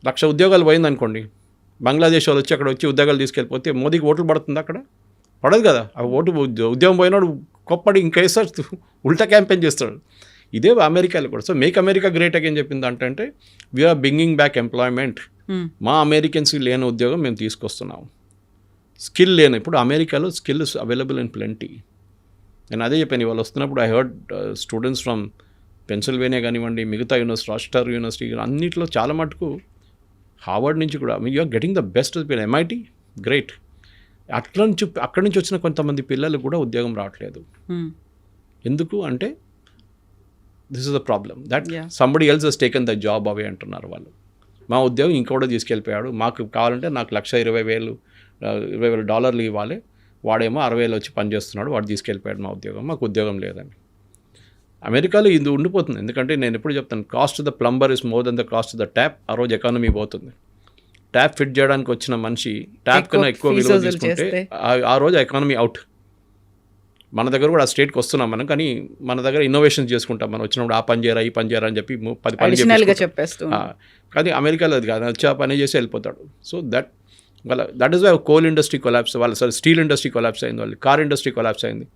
1,00,000 ఉద్యోగాలు పోయిందనుకోండి, బంగ్లాదేశ్ వాళ్ళు వచ్చి అక్కడ వచ్చి ఉద్యోగాలు తీసుకెళ్ళిపోతే మోదీకి ఓట్లు పడుతుంది అక్కడ? పడదు కదా. ఆ ఓటు ఉద్యోగం పోయినాడు కొప్పడి ఇంకేసారి ఉల్టా క్యాంపెయిన్ చేస్తాడు. ఇదే అమెరికాలో కూడా. So make America great again చెప్పింది అంటే వీఆర్ బ్రింగింగ్ బ్యాక్ ఎంప్లాయ్మెంట్. మా అమెరికన్స్కి లేని ఉద్యోగం మేము తీసుకొస్తున్నాము. స్కిల్ లేని, ఇప్పుడు అమెరికాలో skill is available in plenty. నేను అదే చెప్పాను ఇవాళ వస్తున్నప్పుడు. I heard students from Pennsylvania కానివ్వండి, మిగతా యూనివర్సిటీ, రాస్టర్ యూనివర్సిటీ, అన్నింటిలో చాలా మటుకు హార్వర్డ్ నుంచి కూడా you're getting the best. MIT great. అక్కడి నుంచి వచ్చిన కొంతమంది పిల్లలు కూడా ఉద్యోగం రావట్లేదు. ఎందుకు అంటే this is the problem that somebody else has taken the job away అంటున్నారు వాళ్ళు. మా ఉద్యోగం ఇంకోటి తీసుకెళ్ళిపోయాడు, మాకు కావాలంటే నాకు $1,20,000 ఇవ్వాలి, వాడేమో 60,000 వచ్చి పనిచేస్తున్నాడు, వాడు తీసుకెళ్ళిపోయాడు మా ఉద్యోగం, మాకు ఉద్యోగం లేదని. అమెరికాలో ఇది ఉండిపోతుంది. ఎందుకంటే నేను ఎప్పుడు చెప్తాను, cost the plumber is more than the cost the tap. ఆ రోజు ఎకానమీ పోతుంది. ట్యాప్ ఫిట్ చేయడానికి వచ్చిన మనిషి ట్యాప్ కన్నా ఎక్కువ విలువ తీసుకుంటే ఆ రోజు ఎకానమీ అవుట్. మన దగ్గర కూడా ఆ స్టేట్కి వస్తున్నాం మనం, కానీ మన దగ్గర ఇన్నోవేషన్స్ చేసుకుంటాం. మనం వచ్చినప్పుడు ఆ పని చేయరా ఈ పని చేయరా అని చెప్పి 10 పని చెప్పేస్తాం. కానీ అమెరికాలో అది కాదు, వచ్చి ఆ పని చేసి వెళ్ళిపోతాడు. So that is why coal industry collapse, వాళ్ళ స్టీల్ ఇండస్ట్రీ కొలాప్స్ అయింది, వాళ్ళు కార్ ఇండస్ట్రీ కొలాప్స్ అయింది,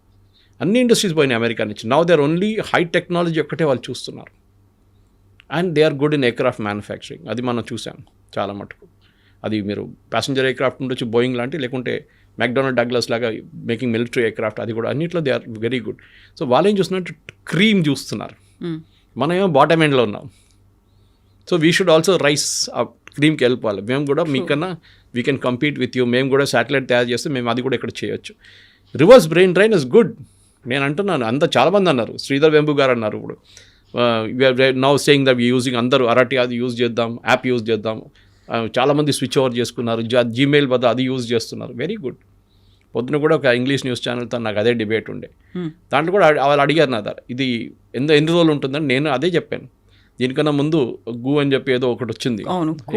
అన్ని ఇండస్ట్రీస్ పోయినాయి అమెరికా నుంచి. Now they are only high technology ఒక్కటే వాళ్ళు చూస్తున్నారు. And they are good in aircraft manufacturing. అది మనం చూసాం చాలా మటుకు. అది మీరు ప్యాసింజర్ ఎయిర్క్రాఫ్ట్ ఉండొచ్చు, బోయింగ్ లాంటి, లేకుంటే మెక్డొనాల్డ్ డగ్లస్ లాగా మేకింగ్ మిలిటరీ ఎయిర్క్రాఫ్ట్, అది కూడా అన్నింటిలో they are very good. So వాళ్ళు ఏం చూస్తున్నట్టు క్రీమ్ చూస్తున్నారు, మనం ఏమో బాటమ్ ఎండ్లో ఉన్నాం. So we should also rice ఆ క్రీమ్కి వెళ్ళిపోవాలి. మేము కూడా మీకన్నా we can compete with you. మేము కూడా శాటిలైట్ తయారు చేస్తే మేము అది కూడా ఇక్కడ చేయొచ్చు. Reverse brain drain is good. నేను అంటున్నాను, చాలామంది అన్నారు, శ్రీధర్ వెంబు గారు అన్నారు, ఇప్పుడు నౌ సేయింగ్ దట్ యూజింగ్, అందరూ అరటి అది యూజ్ చేద్దాం, యాప్ యూజ్ చేద్దాం. చాలామంది స్విచ్ ఓవర్ చేసుకున్నారు, జీమెయిల్ బదులు అది యూజ్ చేస్తున్నారు. Very good. పొద్దున కూడా ఒక ఇంగ్లీష్ న్యూస్ ఛానల్తో నాకు అదే డిబేట్ ఉండే. దాంట్లో కూడా వాళ్ళు అడిగారు నా దగ్గర, ఇది ఎన్ని రోజులు ఉంటుందని. నేను అదే చెప్పాను, దీనికన్నా ముందు గూ అని చెప్పి ఏదో ఒకటి వచ్చింది,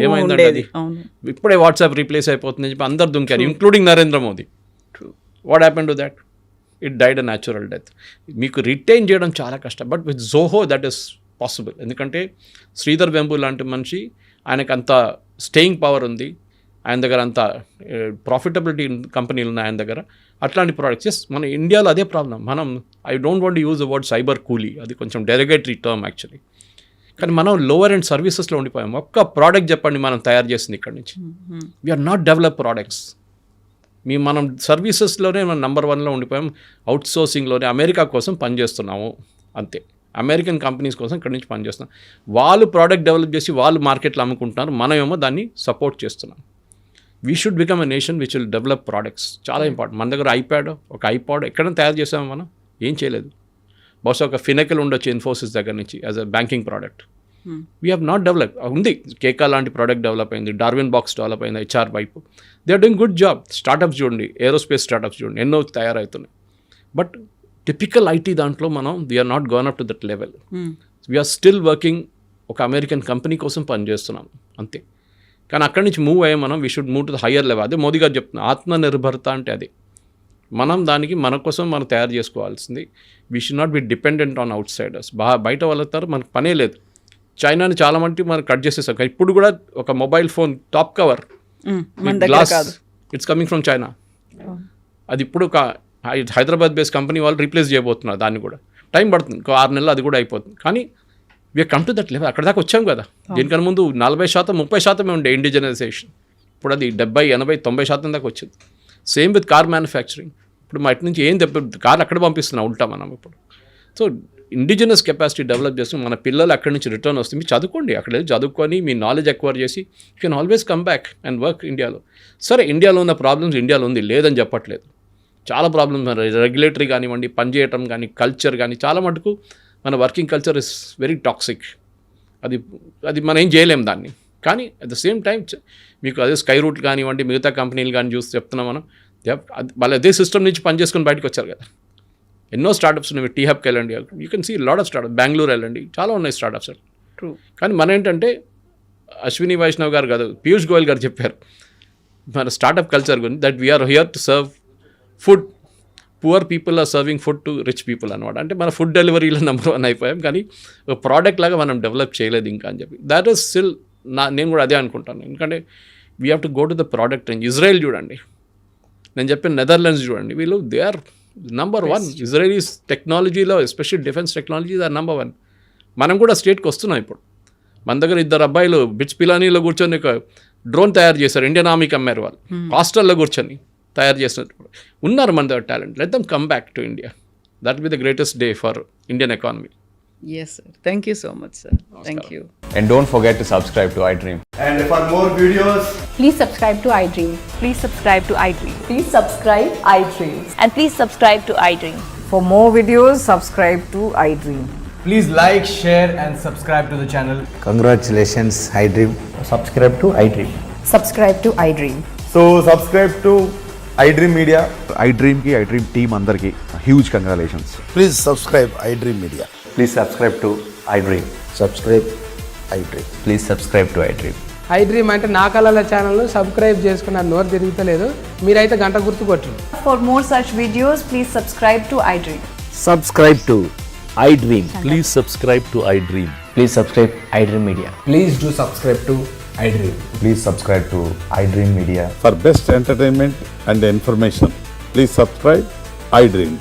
ఏమైందంటే అది ఇప్పుడే వాట్సాప్ రీప్లేస్ అయిపోతుంది అని చెప్పి అందరు దుంకారు, including Narendra Modi. What happen to that? It died a natural death. మీకు రిటైన్ చేయడం చాలా కష్టం, but with Zoho that is possible. ఎందుకంటే శ్రీధర్ వెంబు లాంటి మనిషి, ఆయనకు అంత స్టేయింగ్ పవర్ ఉంది, ఆయన దగ్గర అంత ప్రాఫిటబిలిటీ కంపెనీలు ఉన్నాయి ఆయన దగ్గర. అట్లాంటి ప్రోడక్ట్స్ ఎస్, మన ఇండియాలో అదే ప్రాబ్లం. మనం I don't want use the word cyber కూలీ, అది కొంచెం డెరిగేటరీ టర్మ్ యాక్చువల్లీ. కానీ మనం లోవర్ అండ్ సర్వీసెస్లో ఉండిపోయాం. ఒక్క ప్రోడక్ట్ చెప్పండి మనం తయారు చేసింది ఇక్కడ నుంచి. We're not develop products. మనం సర్వీసెస్లోనే మనం నెంబర్ 1లో ఉండిపోయాం. అవుట్ సోర్సింగ్లోనే అమెరికా కోసం పనిచేస్తున్నాము అంతే. అమెరికన్ కంపెనీస్ కోసం ఇక్కడ నుంచి పనిచేస్తున్నాం. వాళ్ళు ప్రోడక్ట్ డెవలప్ చేసి వాళ్ళు మార్కెట్లో అమ్ముకుంటున్నారు, మనమేమో దాన్ని సపోర్ట్ చేస్తున్నాం. We should become a nation which will develop products. చాలా ఇంపార్టెంట్. మన దగ్గర ఐపాడ్ ఎక్కడైనా తయారు చేసాము మనం? ఏం చేయలేదు. బహుశా ఒక ఫినెకల్ ఉండొచ్చు ఇన్ఫోసిస్ దగ్గర నుంచి as a banking product. We have not develop. ఉంది కేకా లాంటి ప్రోడక్ట్ డెవలప్ అయింది, డార్విన్ బాక్స్ డెవలప్ అయింది, హెచ్ఆర్ వైపు they are doing good job. Startups చూడండి, ఏరోస్పేస్ స్టార్టప్స్ చూడండి, ఎన్నో తయారవుతున్నాయి. బట్ టిపికల్ ఐటీ దాంట్లో మనం we're not gone up to that level. We're still working. ఒక అమెరికన్ కంపెనీ కోసం పనిచేస్తున్నాం అంతే. కానీ అక్కడి నుంచి మూవ్ అయ్యే మనం we should move to the higher level. అదే మోదీ గారు చెప్తున్నారు, ఆత్మనిర్భరత అంటే అదే. మనం దానికి మన కోసం మనం తయారు చేసుకోవాల్సింది. We should not be dependent on outsiders. బయట వాళ్ళతో మనకు పనే లేదు. చైనాని చాలా మంది మనం కట్ చేసేసాం. ఇప్పుడు కూడా ఒక mobile phone top cover glass it's coming from China. అది ఇప్పుడు ఒక హైదరాబాద్ బేస్డ్ కంపెనీ వాళ్ళు రీప్లేస్ చేయబోతున్నారు. దాన్ని కూడా టైం పడుతుంది, 6 నెలలు అది కూడా అయిపోతుంది. కానీ we're come to that level. అక్కడ దాకా వచ్చాం కదా. దీనికన్నా ముందు 40%, 30% ఉండే ఇండిజినైజేషన్. ఇప్పుడు అది 70, 80, 90% దాకా వచ్చింది. Same with car manufacturing. ఇప్పుడు మా ఇటు నుంచి ఏం కార్ అక్కడ పంపిస్తున్నాం ఉల్టా మనం ఇప్పుడు. సో ఇండిజినస్ కెపాసిటీ డెవలప్ చేసి మన పిల్లలు అక్కడి నుంచి రిటర్న్ వస్తే మీరు చదువుకోండి, అక్కడ చదువుకొని మీ నాలెడ్జ్ ఎక్వైర్ చేసి you can always come back and work ఇండియాలో. సరే, ఇండియాలో ఉన్న ప్రాబ్లమ్స్ ఇండియాలో ఉంది, లేదని చెప్పట్లేదు. చాలా ప్రాబ్లమ్స్, రెగ్యులేటరీ కానివ్వండి, పనిచేయటం కానీ, కల్చర్ కానీ, చాలా మటుకు మన working culture is very toxic. అది మనం ఏం చేయలేం దాన్ని. కానీ అట్ ద సేమ్ టైం మీకు అదే స్కై రూట్ కానివ్వండి, మిగతా కంపెనీలు కానీ చూసి చెప్తున్నాం మనం, వాళ్ళు అదే సిస్టమ్ నుంచి పనిచేసుకొని బయటకు వచ్చారు కదా. ఎన్నో స్టార్టప్స్ ఉన్నాయి. టీ హబ్కి వెళ్ళండి, you can see lot of startup. Bengaluru వెళ్ళండి, చాలా ఉన్నాయి స్టార్టప్స్. True. కానీ మన ఏంటంటే అశ్విని వైష్ణవ్ గారు కాదు, పీయూష్ గోయల్ గారు చెప్పారు మన స్టార్టప్ కల్చర్ గురించి, that we're here to serve food, poor people are serving food to rich people అనమాట. అంటే మన ఫుడ్ డెలివరీలో నెంబర్ 1 అయిపోయాం, కానీ ఒక ప్రోడక్ట్ లాగా మనం డెవలప్ చేయలేదు ఇంకా అని చెప్పి. దాట్ ఈస్ స్టిల్ నేను కూడా అదే అనుకుంటాను. ఎందుకంటే we have to go to the product range. Israel చూడండి, నేను చెప్పిన నెదర్లాండ్స్ చూడండి, వీళ్ళు దే ఆర్ నంబర్ 1. ఇజ్రాయలీస్ టెక్నాలజీలో especially defence technologies are number 1. మనం కూడా స్టేట్కి వస్తున్నాం ఇప్పుడు. మన దగ్గర 2 అబ్బాయిలు బిట్స్ పిలానీలో కూర్చొని ఒక డ్రోన్ తయారు చేశారు, ఇండియన్ ఆర్మీకి అమ్మారు. వాళ్ళు హాస్టల్లో కూర్చొని తయారు చేసినట్టు ఉన్నారు మన దగ్గర talent. Let them come back to India. That be the greatest day for Indian economy. Yes, sir. Thank you so much, sir. Thank you. And don't forget to subscribe to iDream. And for more videos, Please subscribe to iDream. Please subscribe to iDream. Please subscribe iDream. And please subscribe to iDream. For more videos, subscribe to iDream. please like, share and subscribe to the channel. Congratulations, iDream. Subscribe to iDream. Subscribe to iDream. So subscribe to iDream Media. iDream ki iDream team అందరికి huge congratulations. Please subscribe iDream Media. Please subscribe to iDream. Subscribe iDream. Please subscribe to iDream. iDream అంటే నా కళల channel subscribe చేసుకున్న నోరు తిరుగుతలేదు, మీరైతే గంట గుర్తు కొట్టండి. For more such videos, please subscribe to iDream. Subscribe to iDream. Please subscribe to iDream. Please subscribe iDream Media. Please do subscribe to iDream. Please subscribe to iDream Media. For best entertainment and information, please subscribe iDream.